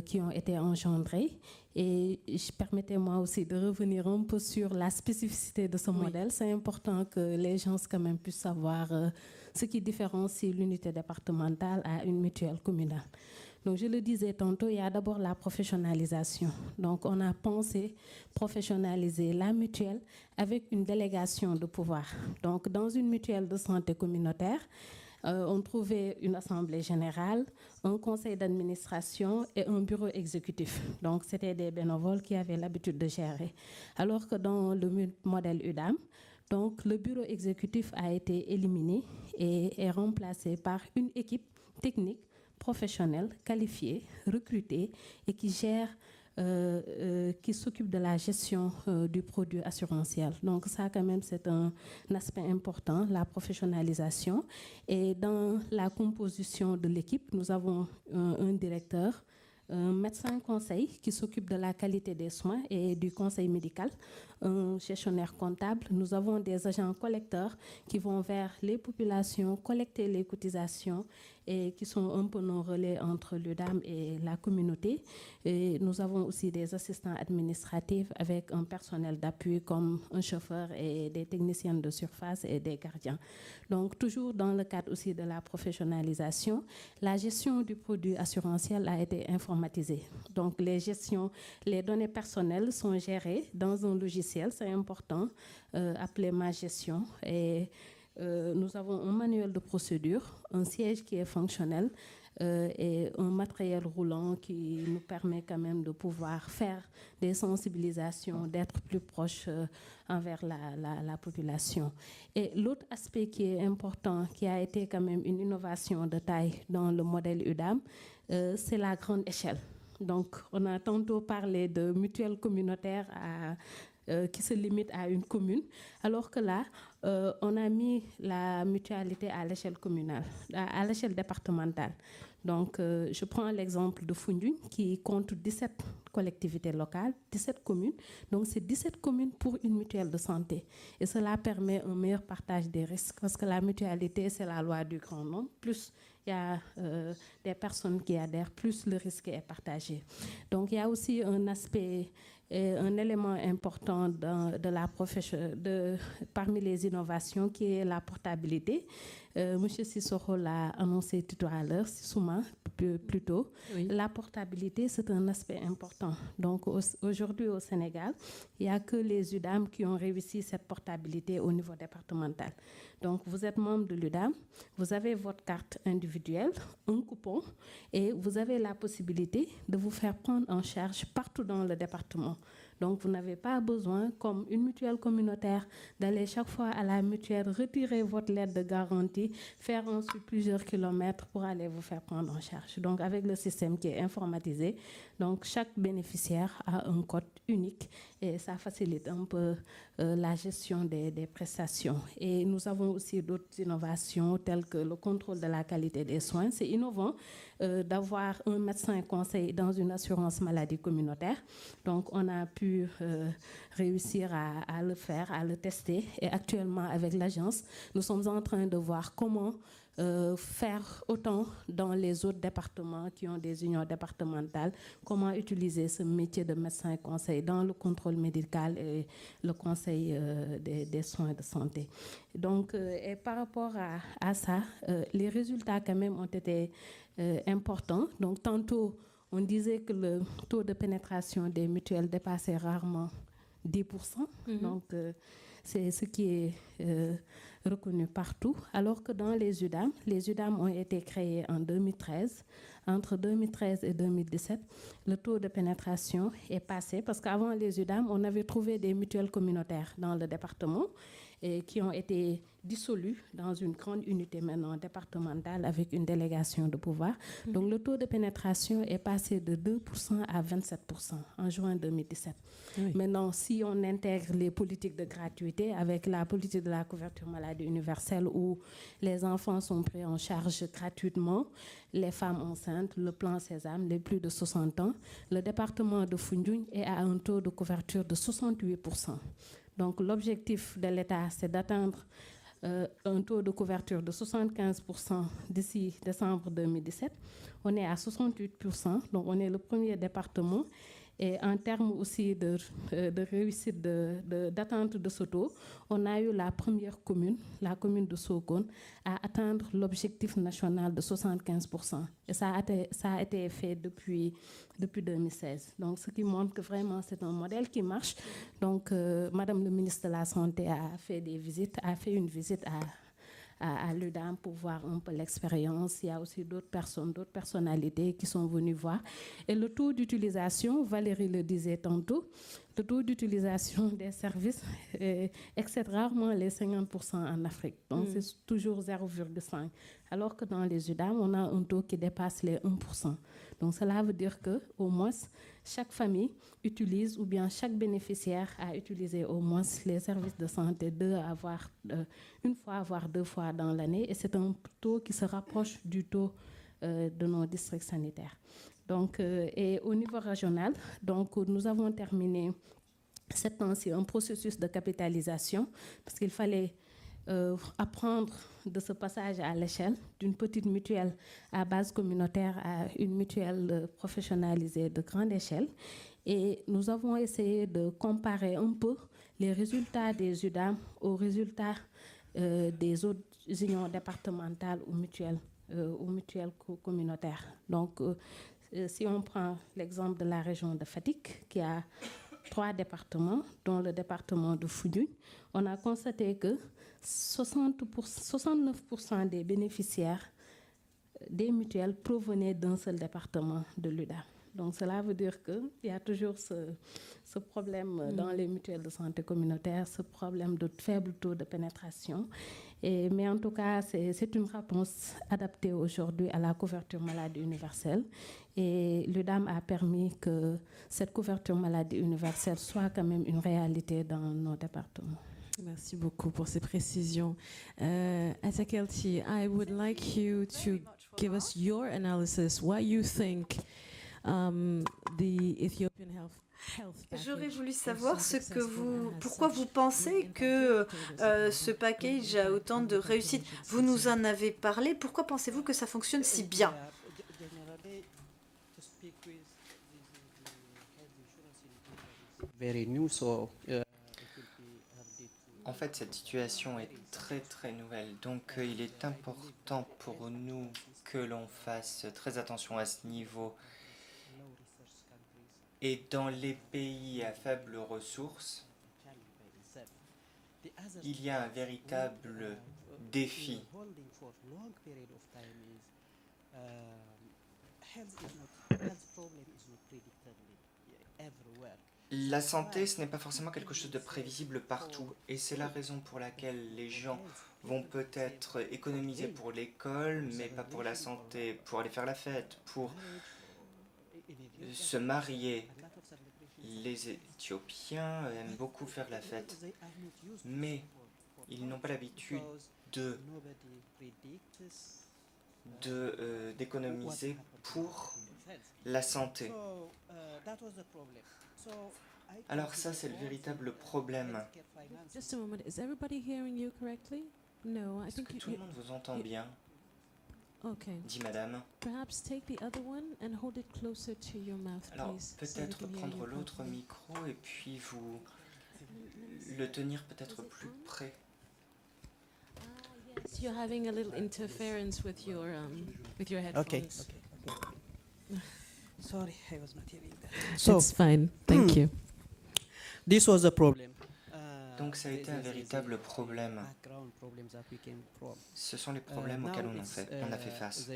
qui ont été engendrés. Et permettez-moi aussi de revenir un peu sur la spécificité de ce modèle. C'est important que les gens quand même puissent savoir ce qui différencie l'unité départementale à une mutuelle communale. Donc, je le disais tantôt, il y a d'abord la professionnalisation. Donc, on a pensé professionnaliser la mutuelle avec une délégation de pouvoir. Donc, dans une mutuelle de santé communautaire, on trouvait une assemblée générale, un conseil d'administration et un bureau exécutif. Donc, c'était des bénévoles qui avaient l'habitude de gérer. Alors que dans le modèle UDAM, donc, le bureau exécutif a été éliminé et est remplacé par une équipe technique, professionnelle, qualifiée, recrutée et qui gère qui s'occupe de la gestion du produit assurantiel. Donc ça, quand même, c'est un aspect important, la professionnalisation. Et dans la composition de l'équipe, nous avons un directeur, un médecin conseil qui s'occupe de la qualité des soins et du conseil médical, un gestionnaire comptable. Nous avons des agents collecteurs qui vont vers les populations, collecter les cotisations et qui sont un peu nos relais entre l'UDAM et la communauté. Et nous avons aussi des assistants administratifs avec un personnel d'appui comme un chauffeur et des techniciens de surface et des gardiens. Donc, toujours dans le cadre aussi de la professionnalisation, la gestion du produit assurantiel a été informatisée. Donc, les données personnelles sont gérées dans un logiciel, c'est important, appelé Ma Gestion. Et nous avons un manuel de procédure, un siège qui est fonctionnel, et un matériel roulant qui nous permet quand même de pouvoir faire des sensibilisations, d'être plus proche envers la population. Et l'autre aspect qui est important, qui a été quand même une innovation de taille dans le modèle UDAM, c'est la grande échelle. Donc, on a tantôt parlé de mutuelles communautaires qui se limitent à une commune, alors que là, on a mis la mutualité à l'échelle communale, à l'échelle départementale. Donc, je prends l'exemple de Foundiougne qui compte 17 collectivités locales, 17 communes. Donc, c'est 17 communes pour une mutuelle de santé. Et cela permet un meilleur partage des risques parce que la mutualité, c'est la loi du grand nombre. Plus il y a des personnes qui adhèrent, plus le risque est partagé. Donc, il y a aussi un aspect, un élément important parmi les innovations qui est la portabilité. Monsieur Sissoko l'a annoncé tout à l'heure, Sissouma plus tôt. Oui. La portabilité, c'est un aspect important. Donc aujourd'hui au Sénégal, il n'y a que les UDAM qui ont réussi cette portabilité au niveau départemental. Donc vous êtes membre de l'UDAM, vous avez votre carte individuelle, un coupon, et vous avez la possibilité de vous faire prendre en charge partout dans le département. Donc, vous n'avez pas besoin, comme une mutuelle communautaire, d'aller chaque fois à la mutuelle, retirer votre lettre de garantie, faire ensuite plusieurs kilomètres pour aller vous faire prendre en charge. Donc, avec le système qui est informatisé, donc chaque bénéficiaire a un code unique et ça facilite un peu la gestion des prestations. Et nous avons aussi d'autres innovations telles que le contrôle de la qualité des soins. C'est innovant d'avoir un médecin conseil dans une assurance maladie communautaire. Donc, on a pu réussir à le faire, à le tester. Et actuellement, avec l'agence, nous sommes en train de voir comment faire autant dans les autres départements qui ont des unions départementales, comment utiliser ce métier de médecin conseil dans le contrôle médical et le conseil des soins de santé. Donc, et par rapport à ça, les résultats quand même ont été importants. Donc, tantôt, on disait que le taux de pénétration des mutuelles dépassait rarement 10%. Mm-hmm. Donc, c'est ce qui est reconnu partout. Alors que dans les UDAM ont été créés en 2013. Entre 2013 et 2017, le taux de pénétration est passé parce qu'avant les UDAM, on avait trouvé des mutuelles communautaires dans le département et qui ont été dissolues dans une grande unité maintenant départementale avec une délégation de pouvoir. Mmh. Donc le taux de pénétration est passé de 2% à 27% en juin 2017. Oui. Maintenant, si on intègre les politiques de gratuité avec la politique de la couverture maladie universelle où les enfants sont pris en charge gratuitement, les femmes enceintes, le plan Sésame, les plus de 60 ans, le département de Foundiougne est à un taux de couverture de 68%. Donc l'objectif de l'État, c'est d'atteindre un taux de couverture de 75% d'ici décembre 2017. On est à 68%, donc on est le premier département. Et en termes aussi de réussite d'atteinte de ce taux, on a eu la première commune, la commune de Sokone, à atteindre l'objectif national de 75%. Et ça a été fait depuis 2016. Donc, ce qui montre que vraiment c'est un modèle qui marche. Donc, Madame le ministre de la Santé a fait une visite à l'UDAM pour voir un peu l'expérience. Il y a aussi d'autres personnalités qui sont venues voir. Et le taux d'utilisation, Valérie le disait tantôt, le taux d'utilisation des services excède rarement les 50% en Afrique. Donc, c'est toujours 0,5. Alors que dans les UDAM, on a un taux qui dépasse les 1%. Donc, cela veut dire qu'au moins, chaque famille utilise, ou bien chaque bénéficiaire a utilisé au moins les services de santé une fois, voire 2 fois dans l'année. Et c'est un taux qui se rapproche du taux de nos districts sanitaires. Donc, et au niveau régional, donc, nous avons terminé cette année un processus de capitalisation parce qu'il fallait apprendre de ce passage à l'échelle d'une petite mutuelle à base communautaire à une mutuelle professionnalisée de grande échelle. Et nous avons essayé de comparer un peu les résultats des UDAM aux résultats des autres unions départementales ou mutuelles communautaires. Donc, si on prend l'exemple de la région de Fatick, qui a 3 départements, dont le département de Foundiougne, on a constaté que 69% des bénéficiaires des mutuelles provenaient d'un seul département de l'UDAM. Donc cela veut dire qu'il y a toujours ce problème dans les mutuelles de santé communautaire, ce problème de faible taux de pénétration. Mais en tout cas, c'est une réponse adaptée aujourd'hui à la couverture maladie universelle. Et l'UDAM a permis que cette couverture maladie universelle soit quand même une réalité dans nos départements.
Merci beaucoup pour ces précisions. Atakelti, I would like you to give us your analysis, why you think the Ethiopian health
J'aurais voulu savoir pourquoi vous pensez que ce package a autant de réussite. Vous nous en avez parlé. Pourquoi pensez-vous que ça fonctionne si bien?
En fait, cette situation est très très nouvelle, donc il est important pour nous que l'on fasse très attention à ce niveau. Et dans les pays à faibles ressources, il y a un véritable défi. La santé, ce n'est pas forcément quelque chose de prévisible partout, et c'est la raison pour laquelle les gens vont peut-être économiser pour l'école, mais pas pour la santé, pour aller faire la fête, pour se marier. Les Éthiopiens aiment beaucoup faire la fête, mais ils n'ont pas l'habitude d'économiser pour la santé. Alors ça, c'est le véritable problème.
Just a moment. Is everybody hearing you correctly? No, I
Est-ce
think
que tout le monde vous entend bien?
Okay.
Dit madame.
Perhaps take the other one and hold it closer to your mouth,
Alors,
please.
peut-être prendre l'autre micro et puis vous le tenir peut-être plus près.
Yes, you're having a little interference with your headphones.
Okay. Sorry, I was not hearing that. So,
It's fine. Thank you.
this was a problem.
Donc ça a été un véritable problème. Ce sont les problèmes auxquels on a fait face.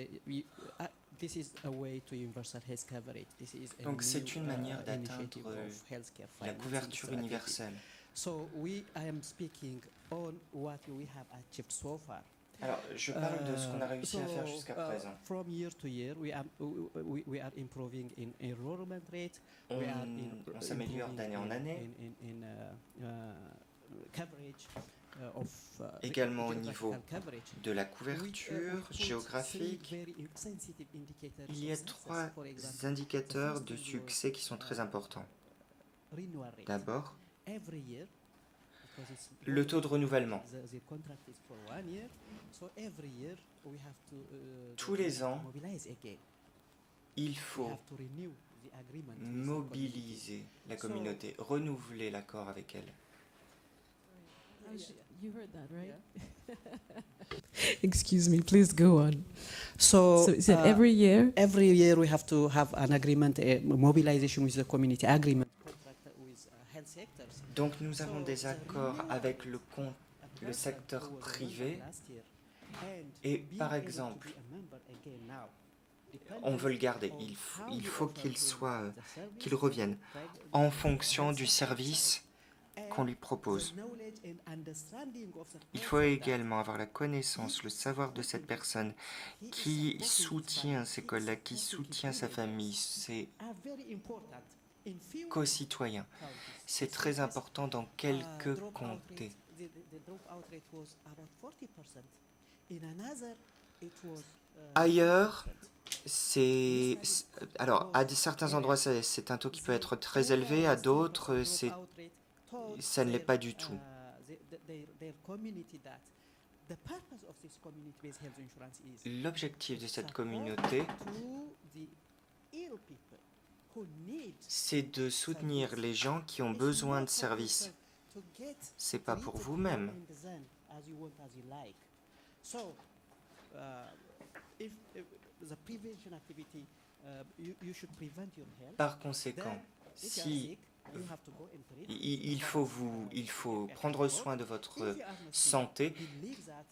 Donc c'est une manière d'atteindre la couverture universelle. Alors, je parle de ce qu'on a réussi à faire jusqu'à présent. On s'améliore d'année en année. Également au niveau de la couverture géographique, il y a 3 indicateurs de succès qui sont très importants. D'abord, le taux de renouvellement. Tous les ans, il faut mobiliser la communauté, renouveler l'accord avec elle.
You heard that, right? Excuse me, please go on.
So
you said every year?
Every year we have to have an agreement, a mobilization with the community agreement.
Donc nous avons des accords avec le secteur privé et par exemple, on veut le garder, il faut qu'il revienne en fonction du service qu'on lui propose. Il faut également avoir la connaissance, le savoir de cette personne qui soutient ses collègues, qui soutient sa famille, ses co-citoyens. C'est très important dans quelques comtés. Ailleurs, alors à certains endroits c'est un taux qui peut être très élevé, à d'autres ça ne l'est pas du tout. L'objectif de cette communauté, c'est de soutenir les gens qui ont besoin de services. C'est pas pour vous-même. Par conséquent, si il faut prendre soin de votre santé,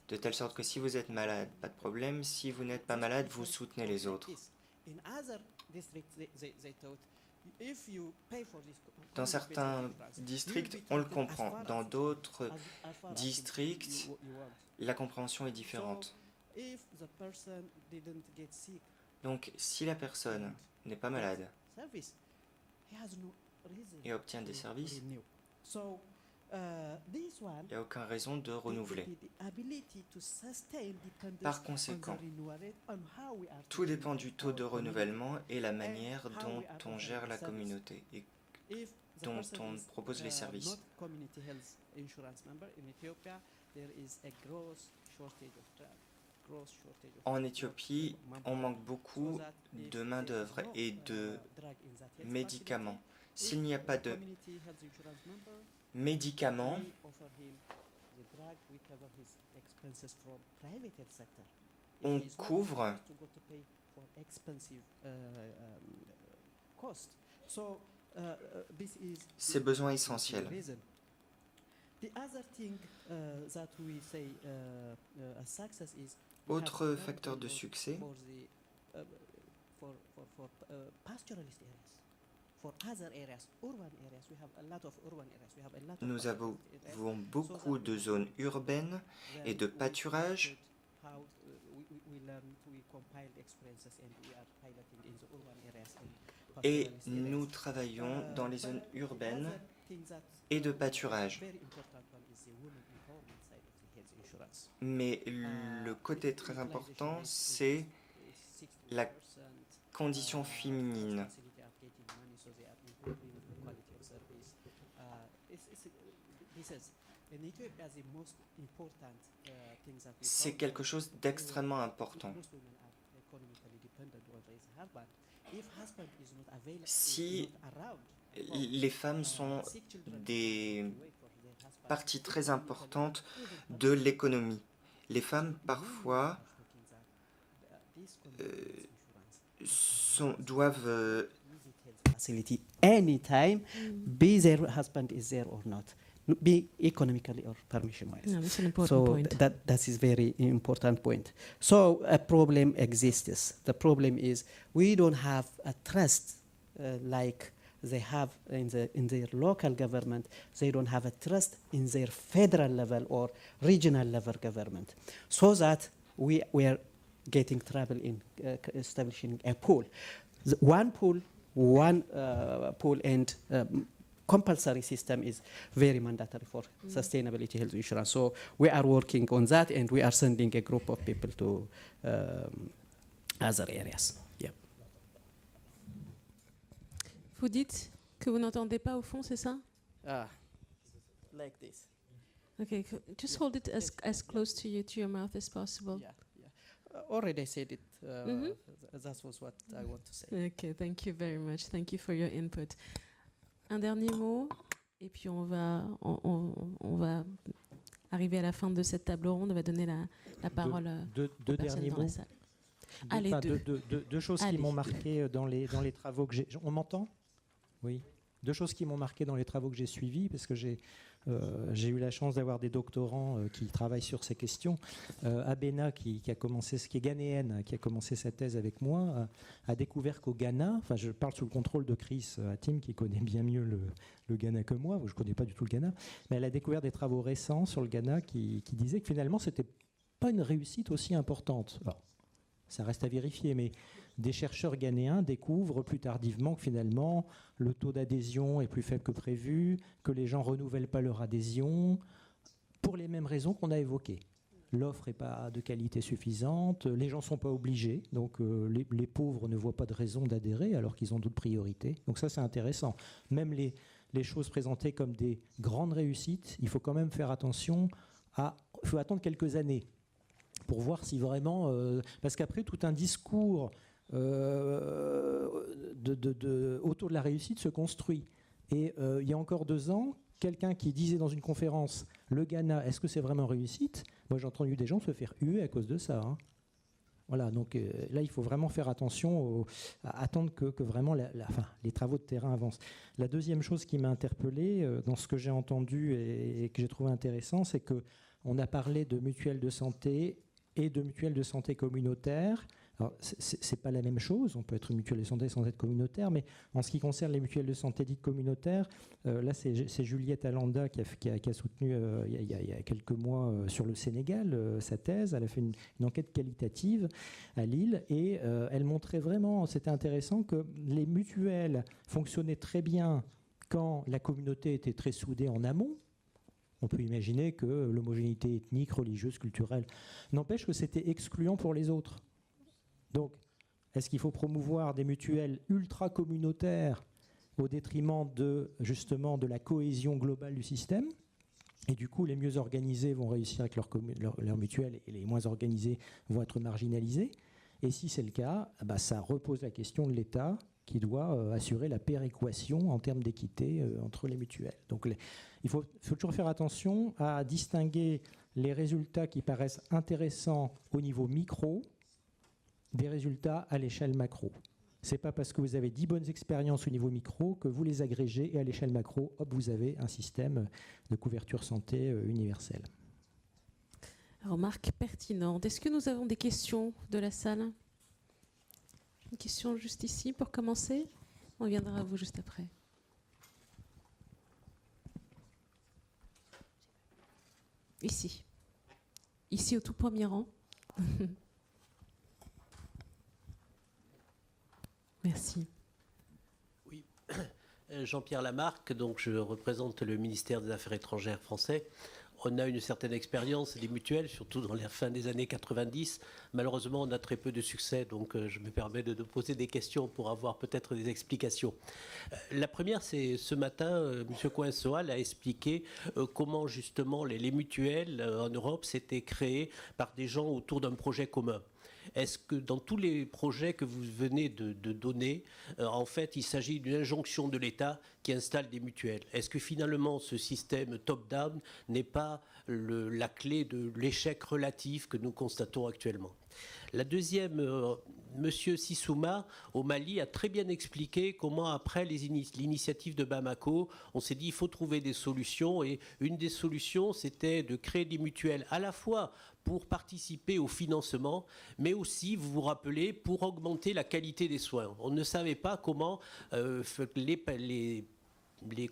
de telle sorte que si vous êtes malade, pas de problème. Si vous n'êtes pas malade, vous soutenez les autres. Dans certains districts, on le comprend. Dans d'autres districts, la compréhension est différente. Donc, si la personne n'est pas malade et obtient des services, il n'y a aucune raison de renouveler. Par conséquent, tout dépend du taux de renouvellement et la manière dont on gère la communauté et dont on propose les services. En Éthiopie, on manque beaucoup de main-d'œuvre et de médicaments. S'il n'y a pas de médicaments, on couvre ses besoins essentiels. Autre facteur de succès, nous avons beaucoup de zones urbaines et de pâturage. Et nous travaillons dans les zones urbaines et de pâturage. Mais le côté très important, c'est la condition féminine. C'est quelque chose d'extrêmement important. Si les femmes sont des parties très importantes de l'économie, les femmes parfois doivent
facility anytime, be their husband is there or not, be economically or permission-wise.
No, that's an important
So
point.
that is very important point. So a problem exists. The problem is we don't have a trust like they have in their local government. They don't have a trust in their federal level or regional level government. So that we are getting trouble in establishing a pool. One pool and compulsory system is very mandatory for sustainability health insurance. So we are working on that, and we are sending a group of people to other areas. Yeah.
Vous dites que vous n'entendez pas au fond, c'est ça?
Like this.
Okay, just hold it as close to your mouth as possible.
Yeah. Already said it. That was what I want to say.
Okay, thank you very much. Thank you for your input. Un dernier mot, et puis on va arriver à la fin de cette table ronde. On va donner la parole
deux
aux personnes
derniers
dans
mots.
la salle. Allez,
deux choses qui m'ont marqué dans les travaux que j'ai... On m'entend? Oui. Deux choses qui m'ont marqué dans les travaux que j'ai suivis, parce que j'ai eu la chance d'avoir des doctorants qui travaillent sur ces questions. Abena, qui a commencé, qui est ghanéenne, qui a commencé sa thèse avec moi, a découvert qu'au Ghana, enfin je parle sous le contrôle de Chris Hatim, qui connaît bien mieux le Ghana que moi, je ne connais pas du tout le Ghana, mais elle a découvert des travaux récents sur le Ghana qui disaient que finalement ce n'était pas une réussite aussi importante. Alors, ça reste à vérifier, mais des chercheurs ghanéens découvrent plus tardivement que finalement le taux d'adhésion est plus faible que prévu, que les gens ne renouvellent pas leur adhésion, pour les mêmes raisons qu'on a évoquées. L'offre n'est pas de qualité suffisante, les gens ne sont pas obligés, donc les pauvres ne voient pas de raison d'adhérer alors qu'ils ont d'autres priorités. Donc ça c'est intéressant. Même les choses présentées comme des grandes réussites, il faut quand même faire attention il faut attendre quelques années pour voir si vraiment... parce qu'après, tout un discours autour de la réussite se construit. Et il y a encore 2 ans, quelqu'un qui disait dans une conférence, le Ghana, est-ce que c'est vraiment réussite? Moi, j'ai entendu des gens se faire huer à cause de ça. Hein. Voilà, donc là, il faut vraiment faire attention, à attendre que vraiment les travaux de terrain avancent. La deuxième chose qui m'a interpellé dans ce que j'ai entendu et que j'ai trouvé intéressant, c'est qu'on a parlé de mutuelles de santé et de mutuelles de santé communautaires. Alors, c'est pas la même chose, on peut être une mutuelle de santé sans être communautaire, mais en ce qui concerne les mutuelles de santé dites communautaires, là c'est Juliette Alanda qui a soutenu il y a quelques mois sur le Sénégal sa thèse. Elle a fait une enquête qualitative à Lille et elle montrait vraiment, c'était intéressant, que les mutuelles fonctionnaient très bien quand la communauté était très soudée en amont. On peut imaginer que l'homogénéité ethnique, religieuse, culturelle, n'empêche que c'était excluant pour les autres. Donc, est-ce qu'il faut promouvoir des mutuelles ultra-communautaires au détriment justement de la cohésion globale du système? Et du coup, les mieux organisés vont réussir avec leur mutuelle et les moins organisés vont être marginalisés. Et si c'est le cas, ça repose la question de l'État qui doit assurer la péréquation en termes d'équité entre les mutuelles. Donc, il faut toujours faire attention à distinguer les résultats qui paraissent intéressants au niveau micro des résultats à l'échelle macro. Ce n'est pas parce que vous avez 10 bonnes expériences au niveau micro que vous les agrégez et à l'échelle macro, hop, vous avez un système de couverture santé universelle.
Remarque pertinente. Est-ce que nous avons des questions de la salle? Une question juste ici pour commencer. On viendra à vous juste après. Ici. Ici au tout premier rang. Merci.
Oui, Jean-Pierre Lamarque, donc je représente le ministère des Affaires étrangères français. On a une certaine expérience des mutuelles, surtout dans la fin des années 90. Malheureusement, on a très peu de succès, donc je me permets de poser des questions pour avoir peut-être des explications. La première, c'est ce matin, M. Cohen-Soal a expliqué comment justement les mutuelles en Europe s'étaient créées par des gens autour d'un projet commun. Est-ce que dans tous les projets que vous venez de donner, en fait, il s'agit d'une injonction de l'État qui installe des mutuelles? Est-ce que finalement, ce système top-down n'est pas la clé de l'échec relatif que nous constatons actuellement? La deuxième, M. Sissouma, au Mali, a très bien expliqué comment, après l'initiative de Bamako, on s'est dit qu'il faut trouver des solutions. Et une des solutions, c'était de créer des mutuelles à la fois pour participer au financement, mais aussi, vous vous rappelez, pour augmenter la qualité des soins. On ne savait pas comment les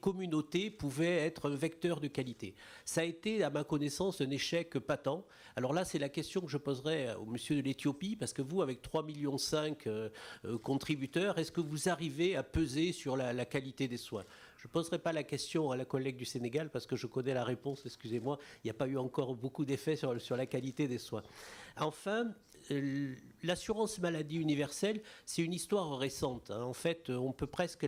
communautés pouvaient être un vecteur de qualité. Ça a été, à ma connaissance, un échec patent. Alors là, c'est la question que je poserai au monsieur de l'Éthiopie, parce que vous, avec 3,5 millions contributeurs, est-ce que vous arrivez à peser sur la qualité des soins? Je ne poserai pas la question à la collègue du Sénégal, parce que je connais la réponse, excusez-moi, il n'y a pas eu encore beaucoup d'effets sur la qualité des soins. Enfin, l'assurance maladie universelle, c'est une histoire récente. En fait, on peut presque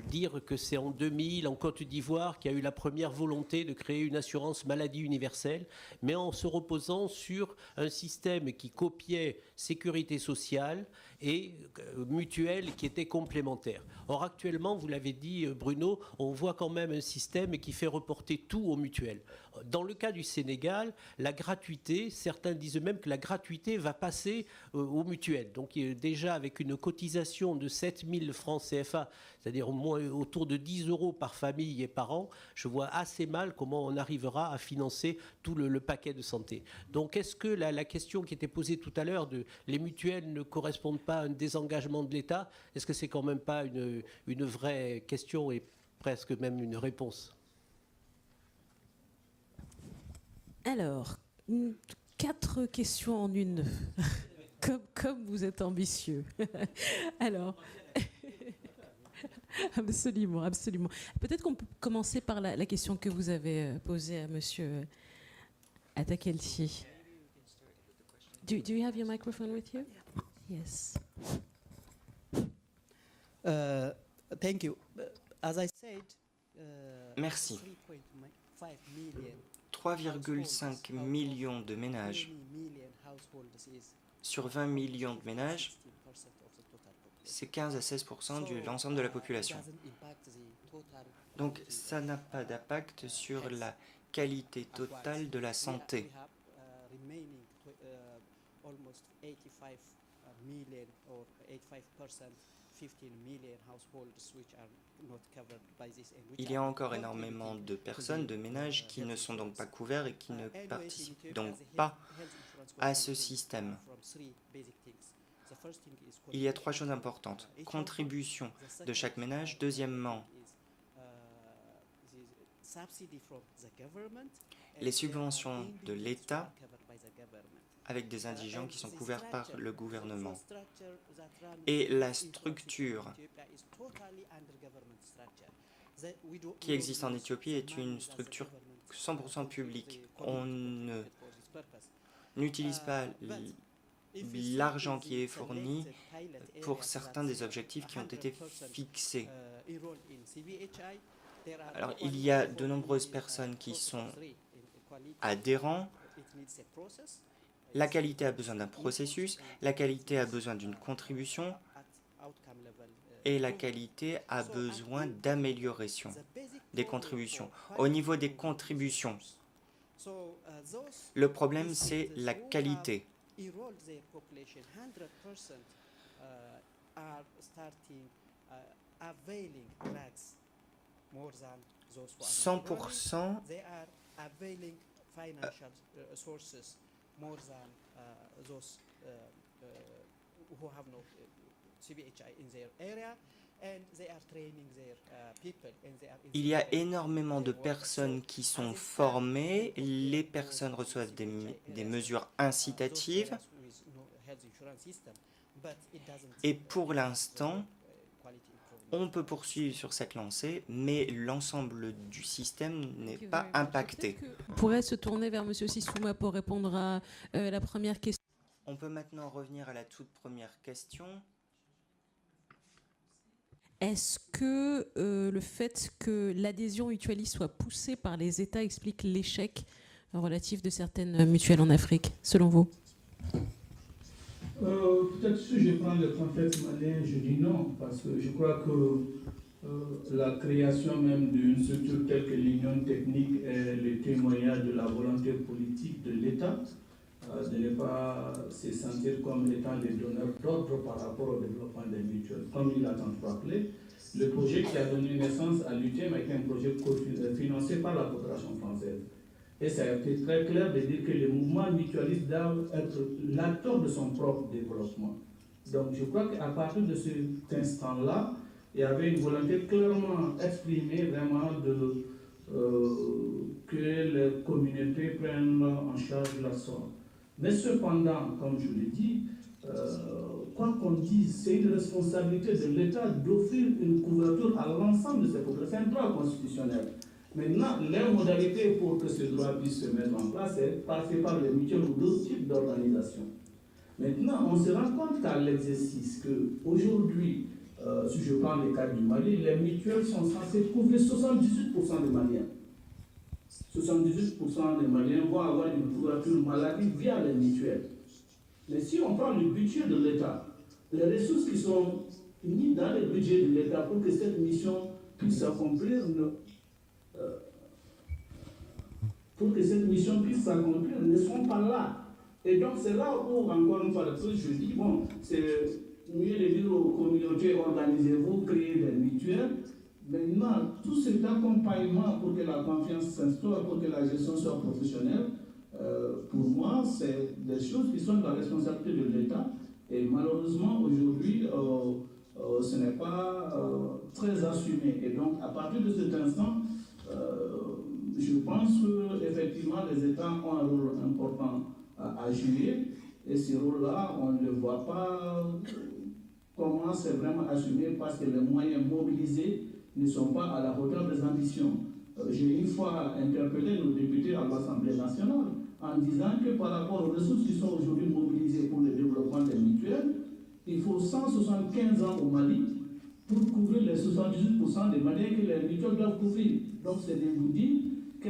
dire que c'est en 2000, en Côte d'Ivoire, qu'il y a eu la première volonté de créer une assurance maladie universelle, mais en se reposant sur un système qui copiait sécurité sociale et mutuelle qui étaient complémentaires. Or, actuellement, vous l'avez dit, Bruno, on voit quand même un système qui fait reporter tout aux mutuelles. Dans le cas du Sénégal, la gratuité, certains disent même que la gratuité va passer aux mutuelles. Donc déjà avec une cotisation de 7 000 francs CFA, c'est-à-dire au moins autour de 10 € par famille et par an, je vois assez mal comment on arrivera à financer tout le paquet de santé. Donc est-ce que la question qui était posée tout à l'heure de les mutuelles ne correspondent pas à un désengagement de l'État, est-ce que c'est quand même pas une vraie question et presque même une réponse?
Alors, 4 questions en une, comme vous êtes ambitieux. Alors, absolument, absolument. Peut-être qu'on peut commencer par la question que vous avez posée à Monsieur Atakelti. Do you have your microphone with you? Yes.
Thank you. As I said,
Merci. 3,5 millions de ménages sur 20 millions de ménages, c'est 15 à 16% de l'ensemble de la population. Donc ça n'a pas d'impact sur la qualité totale de la santé.
85 million or 85%, 15 million households which are not covered by this.
Il y a encore énormément de personnes, de ménages qui ne sont donc pas couverts et qui ne participent donc pas à ce système. Il y a 3 choses importantes. Contribution de chaque ménage. Deuxièmement, les subventions de l'État avec des indigents qui sont couverts par le gouvernement. Et la structure qui existe en Éthiopie est une structure 100% publique. On n'utilise pas l'argent qui est fourni pour certains des objectifs qui ont été fixés. Alors, il y a de nombreuses personnes qui sont adhérents. La qualité a besoin d'un processus, la qualité a besoin d'une contribution et la qualité a besoin d'amélioration des contributions. Au niveau des contributions, le problème c'est la qualité. 100% more than those who have no CBHI in their area, and they are training their people. Il y a énormément de personnes qui sont formées, les personnes reçoivent des mesures incitatives, et pour l'instant, on peut poursuivre sur cette lancée, mais l'ensemble du système n'est pas impacté.
On pourrait se tourner vers M. Sissouma pour répondre à la première question.
On peut maintenant revenir à la toute première question.
Est-ce que le fait que l'adhésion mutualiste soit poussée par les États explique l'échec relatif de certaines mutuelles en Afrique, selon vous?
Peut-être si je prends le contexte malien, je dis non, parce que je crois que la création même d'une structure telle que l'Union technique est le témoignage de la volonté politique de l'État de ne pas se sentir comme étant des donneurs d'ordre par rapport au développement des mutuelles. Comme il a tantôt rappelé, le projet qui a donné naissance à l'UTM est un projet financé par la coopération française. Et ça a été très clair de dire que le mouvement mutualiste doit être l'acteur de son propre développement. Donc je crois qu'à partir de cet instant-là, il y avait une volonté clairement exprimée vraiment que les communautés prennent en charge la somme. Mais cependant, comme je l'ai dit, quoi qu'on dise, c'est une responsabilité de l'État d'offrir une couverture à l'ensemble de ces populations. C'est un droit constitutionnel. Maintenant, les modalités pour que ce droit puisse se mettre en place, c'est passer par les mutuelles ou d'autres types d'organisations. Maintenant, on se rend compte qu'à l'exercice qu'aujourd'hui, si je prends le cas du Mali, les mutuelles sont censées couvrir 78% des Maliens. 78% des Maliens vont avoir une couverture maladie via les mutuelles. Mais si on prend le budget de l'État, les ressources qui sont mises dans le budget de l'État pour que cette mission puisse s'accomplir, ne sont pas là. Et donc c'est là où, encore une fois de plus, je dis, bon, c'est mieux de dire aux communautés, organisez-vous, créez des mutuelles. Maintenant, tout cet accompagnement pour que la confiance s'instaure, pour que la gestion soit professionnelle, pour moi, c'est des choses qui sont de la responsabilité de l'État. Et malheureusement, aujourd'hui, ce n'est pas très assumé. Et donc, à partir de cet instant, je pense qu'effectivement, les États ont un rôle important à jouer. Et ce rôle-là, on ne voit pas comment c'est vraiment assumé parce que les moyens mobilisés ne sont pas à la hauteur des ambitions. J'ai une fois interpellé nos députés à l'Assemblée nationale en disant que par rapport aux ressources qui sont aujourd'hui mobilisées pour le développement des mutuelles, il faut 175 ans au Mali pour couvrir les 78% des Maliens que les mutuelles doivent couvrir. Donc c'est de vous dire que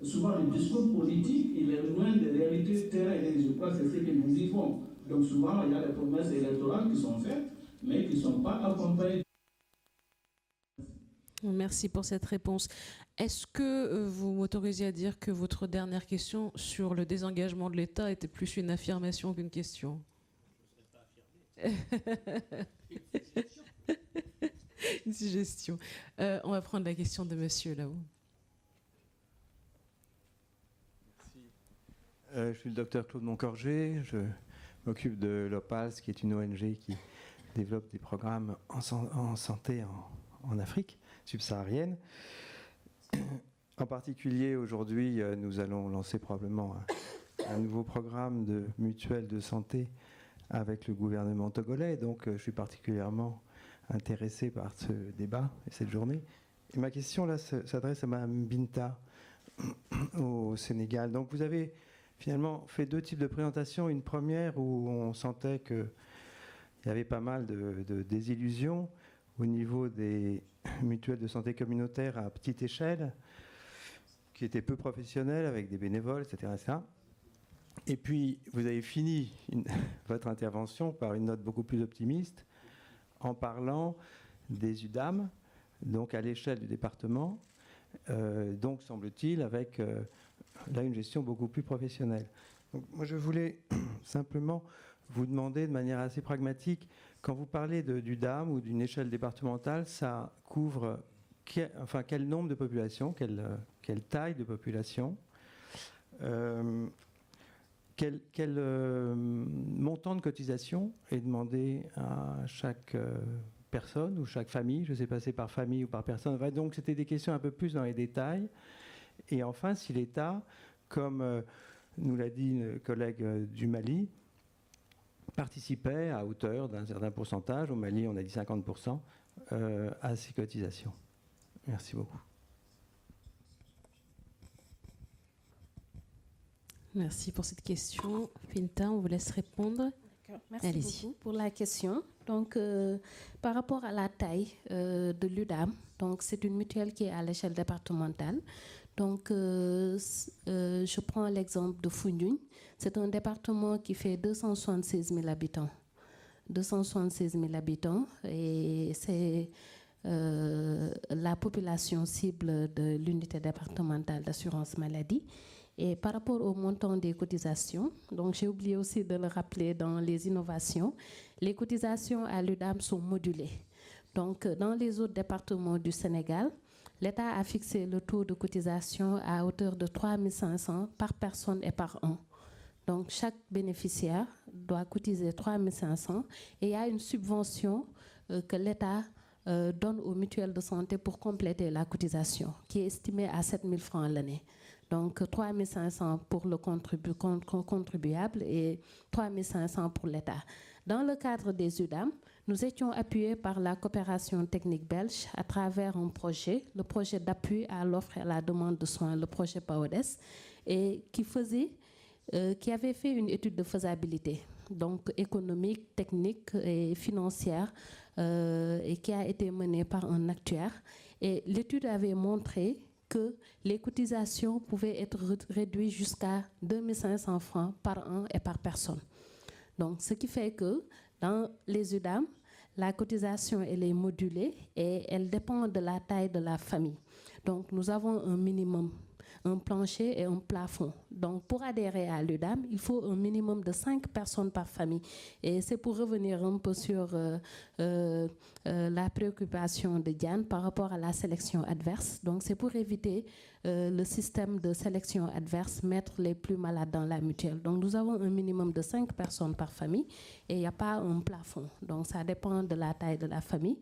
souvent le discours politique, il est loin des réalités terrain, et je crois que c'est ce que nous vivons. Donc souvent, il y a des promesses électorales qui sont faites, mais qui ne sont pas accompagnées.
Merci pour cette réponse. Est-ce que vous m'autorisez à dire que votre dernière question sur le désengagement de l'État était plus une affirmation qu'une question? Une suggestion. On va prendre la question de monsieur là-haut.
Je suis le docteur Claude Moncorgé. Je m'occupe de l'OPALS, qui est une ONG qui développe des programmes en santé en Afrique subsaharienne. En particulier, aujourd'hui, nous allons lancer probablement un nouveau programme de mutuelle de santé avec le gouvernement togolais. Donc, je suis particulièrement intéressé par ce débat et cette journée. Et ma question, là, s'adresse à Mme Binta au Sénégal. Donc, vous avez finalement fait deux types de présentations. Une première où on sentait qu'il y avait pas mal de désillusions au niveau des mutuelles de santé communautaires à petite échelle, qui étaient peu professionnelles, avec des bénévoles, etc. etc. Et puis, vous avez fini votre intervention par une note beaucoup plus optimiste, en parlant des UDAM, donc à l'échelle du département, donc semble-t-il avec là une gestion beaucoup plus professionnelle. Donc, moi, je voulais simplement vous demander de manière assez pragmatique, quand vous parlez d'UDAM ou d'une échelle départementale, ça couvre quel nombre de populations, quelle taille de population, quel montant de cotisation est demandé à chaque personne ou chaque famille, je ne sais pas si c'est par famille ou par personne. Donc c'était des questions un peu plus dans les détails. Et enfin, si l'État, comme nous l'a dit une collègue du Mali, participait à hauteur d'un certain pourcentage, au Mali on a dit 50%, à ces cotisations. Merci beaucoup.
Merci pour cette question. Binta, on vous laisse répondre.
Merci beaucoup pour la question. Donc, par rapport à la taille de l'UDAM, donc c'est une mutuelle qui est à l'échelle départementale. Donc, je prends l'exemple de Foundiougne. C'est un département qui fait 276 000 habitants. 276 000 habitants, et c'est la population cible de l'unité départementale d'assurance maladie. Et par rapport au montant des cotisations, donc j'ai oublié aussi de le rappeler dans les innovations, les cotisations à l'UDAM sont modulées. Donc, dans les autres départements du Sénégal, l'État a fixé le taux de cotisation à hauteur de 3 500 par personne et par an. Donc, chaque bénéficiaire doit cotiser 3 500 et il y a une subvention que l'État donne aux mutuelles de santé pour compléter la cotisation, qui est estimée à 7 000 francs l'année. Donc, 3 500 pour le contribuable et 3 500 pour l'État. Dans le cadre des UDAM, nous étions appuyés par la coopération technique belge à travers un projet, le projet d'appui à l'offre et à la demande de soins, le projet PAODES, et qui avait fait une étude de faisabilité, donc économique, technique et financière, et qui a été menée par un actuaire. Et l'étude avait montré que les cotisations pouvaient être réduites jusqu'à 2 500 francs par an et par personne. Donc, ce qui fait que dans les UDAM, la cotisation elle est modulée et elle dépend de la taille de la famille. Donc, nous avons un minimum, un plancher et un plafond. Donc, pour adhérer à l'UDAM, il faut un minimum de 5 personnes par famille. Et c'est pour revenir un peu sur la préoccupation de Diane par rapport à la sélection adverse. Donc, c'est pour éviter le système de sélection adverse, mettre les plus malades dans la mutuelle. Donc, nous avons un minimum de 5 personnes par famille et il n'y a pas un plafond. Donc, ça dépend de la taille de la famille.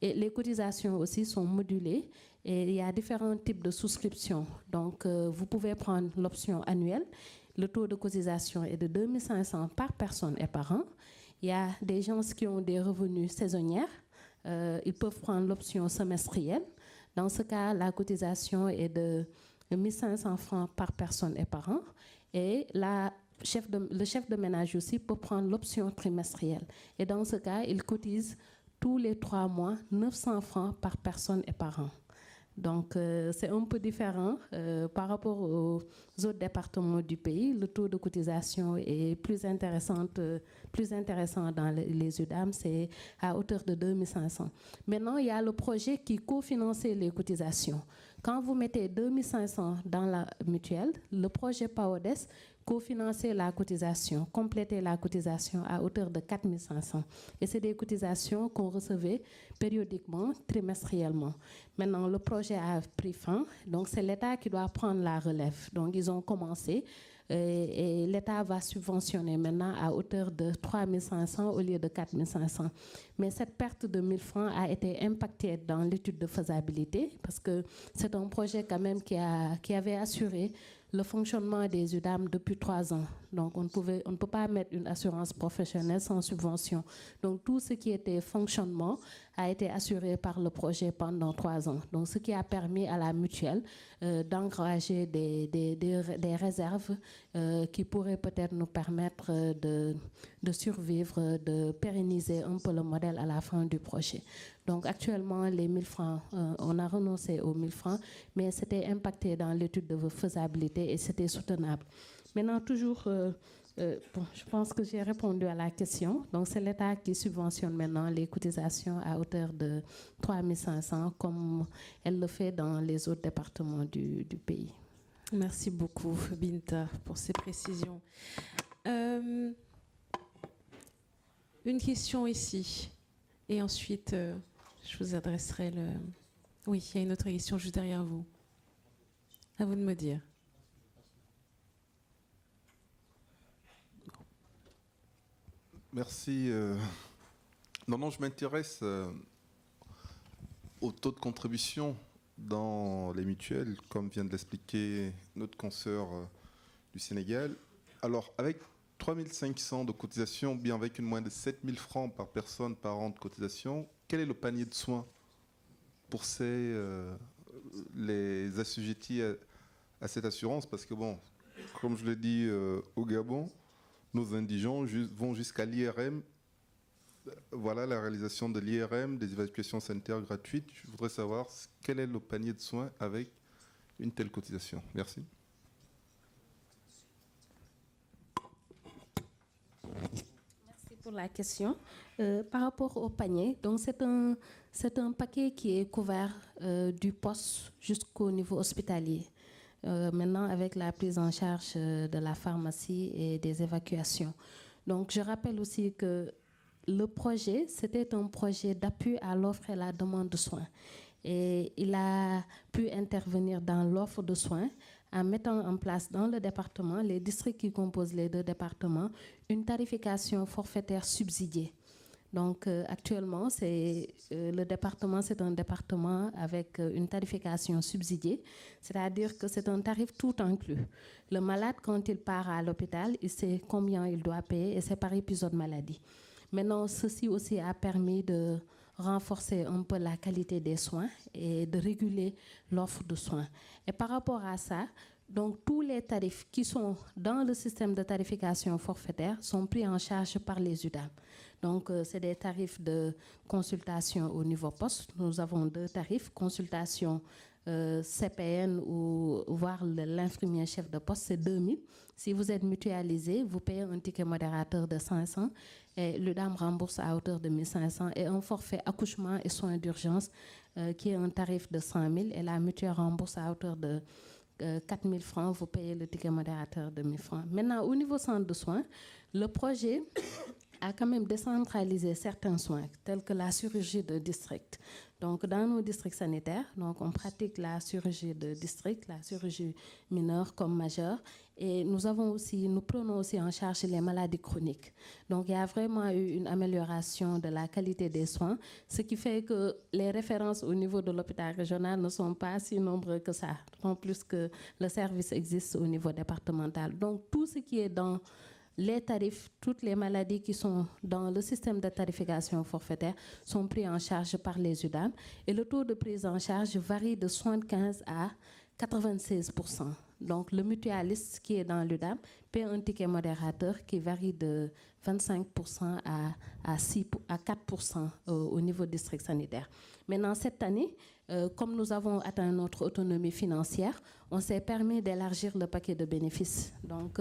Et les cotisations aussi sont modulées. Et il y a différents types de souscriptions. Donc, vous pouvez prendre l'option annuelle. Le taux de cotisation est de 2 500 par personne et par an. Il y a des gens qui ont des revenus saisonniers. Ils peuvent prendre l'option semestrielle. Dans ce cas, la cotisation est de 1 500 francs par personne et par an. Et le chef de ménage aussi peut prendre l'option trimestrielle. Et dans ce cas, il cotise tous les 3 mois 900 francs par personne et par an. Donc, c'est un peu différent par rapport aux autres départements du pays. Le taux de cotisation est plus intéressant dans les UDAM, c'est à hauteur de 2500. Maintenant, il y a le projet qui cofinançait les cotisations. Quand vous mettez 2500 dans la mutuelle, le projet PAODES cofinancer la cotisation, compléter la cotisation à hauteur de 4500. Et c'est des cotisations qu'on recevait périodiquement, trimestriellement. Maintenant, le projet a pris fin, donc c'est l'État qui doit prendre la relève. Donc, ils ont commencé et l'État va subventionner maintenant à hauteur de 3500 au lieu de 4500. Mais cette perte de 1000 francs a été impactée dans l'étude de faisabilité parce que c'est un projet quand même qui avait assuré le fonctionnement des UDAM depuis 3 ans. Donc, on ne peut pas mettre une assurance professionnelle sans subvention. Donc, tout ce qui était fonctionnement a été assuré par le projet pendant 3 ans. Donc, ce qui a permis à la mutuelle d'engager des réserves qui pourraient peut-être nous permettre de survivre, de pérenniser un peu le modèle à la fin du projet. Donc actuellement, les 1000 francs, on a renoncé aux 1000 francs, mais c'était impacté dans l'étude de faisabilité et c'était soutenable. Maintenant, toujours, je pense que j'ai répondu à la question. Donc c'est l'État qui subventionne maintenant les cotisations à hauteur de 3500, comme elle le fait dans les autres départements du pays.
Merci beaucoup, Binta, pour ces précisions. Une question ici, et ensuite... je vous adresserai le... Oui, il y a une autre question juste derrière vous. À vous de me dire.
Merci. Non, je m'intéresse au taux de contribution dans les mutuelles, comme vient de l'expliquer notre consoeur du Sénégal. Alors, avec 3500 de cotisation, bien avec une moyenne de 7000 francs par personne par an de cotisation, quel est le panier de soins pour les assujettis à cette assurance? Parce que, bon, comme je l'ai dit au Gabon, nos indigents vont jusqu'à l'IRM. Voilà la réalisation de l'IRM, des évacuations sanitaires gratuites. Je voudrais savoir quel est le panier de soins avec une telle cotisation. Merci.
Pour la question. Par rapport au panier, donc c'est un paquet qui est couvert du poste jusqu'au niveau hospitalier. Maintenant, avec la prise en charge de la pharmacie et des évacuations. Donc, je rappelle aussi que le projet, c'était un projet d'appui à l'offre et la demande de soins. Et il a pu intervenir dans l'offre de soins en mettant en place dans le département, les districts qui composent les 2 départements, une tarification forfaitaire subsidiée. Donc actuellement, le département, c'est un département avec une tarification subsidiée, c'est-à-dire que c'est un tarif tout inclus. Le malade, quand il part à l'hôpital, il sait combien il doit payer et c'est par épisode de maladie. Maintenant, ceci aussi a permis de renforcer un peu la qualité des soins et de réguler l'offre de soins. Et par rapport à ça, donc tous les tarifs qui sont dans le système de tarification forfaitaire sont pris en charge par les UDAM. Donc c'est des tarifs de consultation au niveau poste. Nous avons 2 tarifs, consultation CPN ou voir l'infirmier chef de poste, c'est 2000. Si vous êtes mutualisé, vous payez un ticket modérateur de 500 et l'UDAM rembourse à hauteur de 1500 et un forfait accouchement et soins d'urgence qui est un tarif de 100 000 et la mutuelle rembourse à hauteur de 4000 francs, vous payez le ticket modérateur de 1000 francs. Maintenant, au niveau centre de soins, le projet a quand même décentralisé certains soins, tels que la chirurgie de district. Donc, dans nos districts sanitaires, donc, on pratique la chirurgie de district, la chirurgie mineure comme majeure, et nous prenons aussi en charge les maladies chroniques. Donc, il y a vraiment eu une amélioration de la qualité des soins, ce qui fait que les références au niveau de l'hôpital régional ne sont pas si nombreuses que ça, en plus que le service existe au niveau départemental. Donc, tout ce qui est dans les tarifs, toutes les maladies qui sont dans le système de tarification forfaitaire sont pris en charge par les UDAM et le taux de prise en charge varie de 75 à 96%. Donc le mutualiste qui est dans l'UDAM paie un ticket modérateur qui varie de 25% à 4% au niveau district sanitaire. Maintenant, cette année, Comme nous avons atteint notre autonomie financière, on s'est permis d'élargir le paquet de bénéfices. Donc,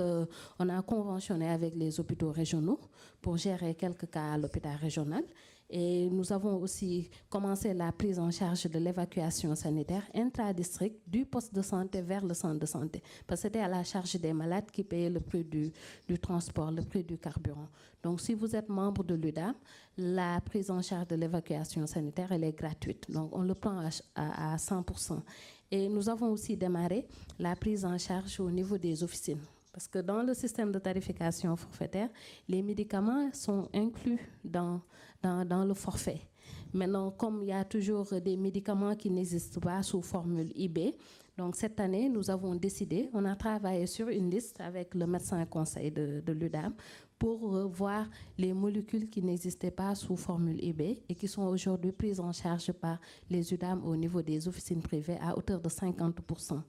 on a conventionné avec les hôpitaux régionaux pour gérer quelques cas à l'hôpital régional. Et nous avons aussi commencé la prise en charge de l'évacuation sanitaire intra-district du poste de santé vers le centre de santé. Parce que c'était à la charge des malades qui payaient le prix du transport, le prix du carburant. Donc, si vous êtes membre de l'UDAM, la prise en charge de l'évacuation sanitaire, elle est gratuite. Donc, on le prend à 100%. Et nous avons aussi démarré la prise en charge au niveau des officines. Parce que dans le système de tarification forfaitaire, les médicaments sont inclus dans le forfait. Maintenant, comme il y a toujours des médicaments qui n'existent pas sous formule IB, donc cette année, nous avons décidé, on a travaillé sur une liste avec le médecin conseil de l'UDAM pour voir les molécules qui n'existaient pas sous formule IB et qui sont aujourd'hui prises en charge par les UDAM au niveau des officines privées à hauteur de 50%.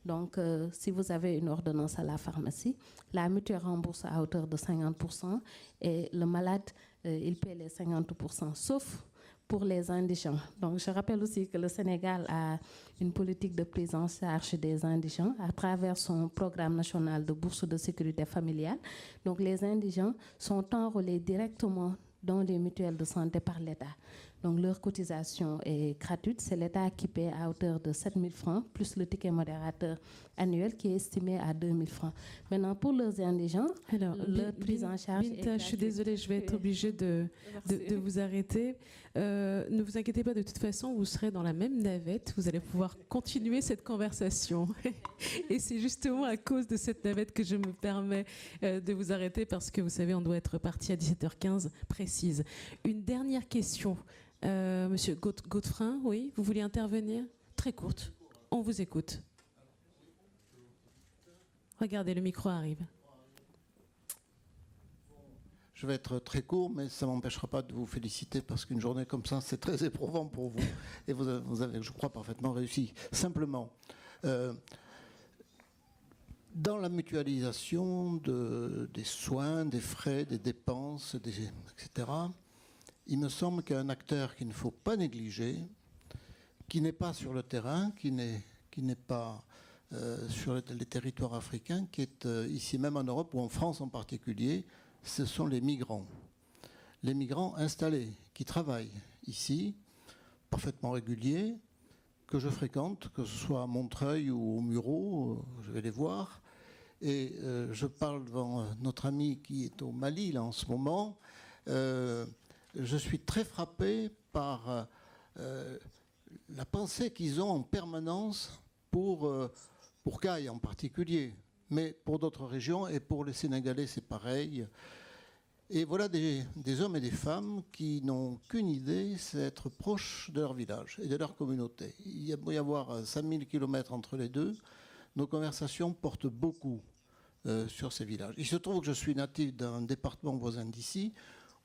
Donc, si vous avez une ordonnance à la pharmacie, la mutuelle rembourse à hauteur de 50% et le malade, il paie les 50%, sauf pour les indigents. Donc, je rappelle aussi que le Sénégal a une politique de prise en charge des indigents à travers son programme national de bourse de sécurité familiale. Donc, les indigents sont enrôlés directement dans les mutuelles de santé par l'État. Donc, leur cotisation est gratuite. C'est l'État qui paie à hauteur de 7 000 francs, plus le ticket modérateur annuel qui est estimé à 2 000 francs. Maintenant, pour les indigents, leur prise en charge est gratuite.
Je suis désolée, je vais être obligée de vous arrêter. Ne vous inquiétez pas, de toute façon, vous serez dans la même navette. Vous allez pouvoir continuer cette conversation. Et c'est justement à cause de cette navette que je me permets de vous arrêter, parce que vous savez, on doit être parti à 17h15 précise. Une dernière question. Monsieur Godefrin, oui, vous voulez intervenir? Très courte. On vous écoute. Regardez, le micro arrive.
Je vais être très court, mais ça ne m'empêchera pas de vous féliciter parce qu'une journée comme ça, c'est très éprouvant pour vous. Et vous avez, je crois, parfaitement réussi. Simplement, dans la mutualisation des soins, des frais, des dépenses, etc., il me semble qu'il y a un acteur qu'il ne faut pas négliger, qui n'est pas sur le terrain, qui n'est pas sur les territoires africains, qui est ici même en Europe ou en France en particulier, ce sont les migrants. Les migrants installés, qui travaillent ici, parfaitement réguliers, que je fréquente, que ce soit à Montreuil ou au Mureau, je vais les voir. Et je parle devant notre ami qui est au Mali là, en ce moment. Je suis très frappé par la pensée qu'ils ont en permanence pour Gaï en particulier, mais pour d'autres régions et pour les Sénégalais c'est pareil. Et voilà des hommes et des femmes qui n'ont qu'une idée, c'est être proches de leur village et de leur communauté. Il doit y avoir 5000 km entre les deux. Nos conversations portent beaucoup sur ces villages. Il se trouve que je suis natif d'un département voisin d'ici,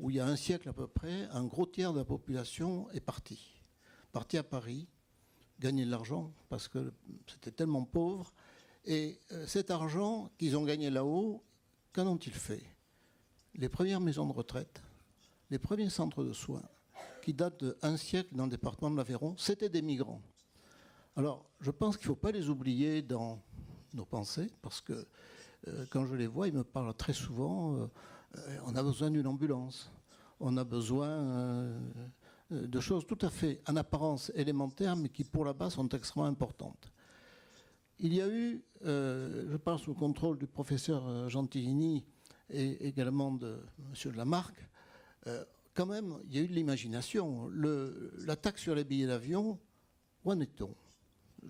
où il y a un siècle à peu près, un gros tiers de la population est parti à Paris, gagner de l'argent, parce que c'était tellement pauvre. Et cet argent qu'ils ont gagné là-haut, qu'en ont-ils fait? Les premières maisons de retraite, les premiers centres de soins, qui datent d'un siècle dans le département de l'Aveyron, c'était des migrants. Alors, je pense qu'il ne faut pas les oublier dans nos pensées, parce que quand je les vois, ils me parlent très souvent... on a besoin d'une ambulance, on a besoin de choses tout à fait en apparence élémentaires, mais qui pour là-bas sont extrêmement importantes. Il y a eu, je parle sous le contrôle du professeur Gentilini et également de M. de Lamarck, quand même, il y a eu de l'imagination. La taxe sur les billets d'avion, où en est-on?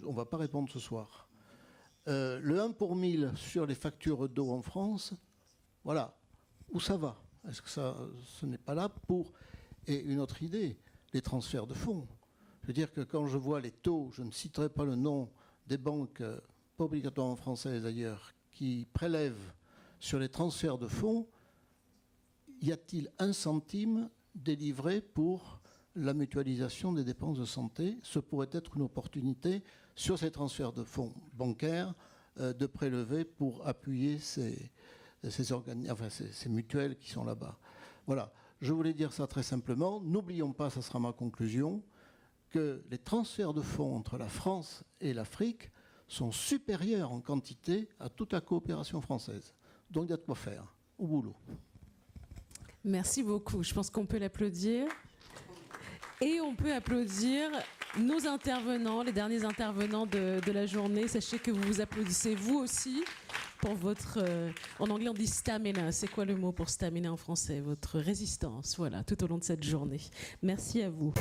On ne va pas répondre ce soir. Le 1 pour 1000 sur les factures d'eau en France, voilà. Où ça va? Est-ce que ce n'est pas là pour... Et une autre idée, les transferts de fonds. Je veux dire que quand je vois les taux, je ne citerai pas le nom des banques, pas obligatoirement françaises d'ailleurs, qui prélèvent sur les transferts de fonds, y a-t-il un centime délivré pour la mutualisation des dépenses de santé? Ce pourrait être une opportunité sur ces transferts de fonds bancaires de prélever pour appuyer ces mutuelles qui sont là-bas. Voilà, je voulais dire ça très simplement. N'oublions pas, ça sera ma conclusion, que les transferts de fonds entre la France et l'Afrique sont supérieurs en quantité à toute la coopération française. Donc il y a de quoi faire, au boulot.
Merci beaucoup. Je pense qu'on peut l'applaudir. Et on peut applaudir nos intervenants, les derniers intervenants de la journée. Sachez que vous vous applaudissez vous aussi pour votre... en anglais, on dit stamina. C'est quoi le mot pour stamina en français? Votre résistance, voilà, tout au long de cette journée. Merci à vous.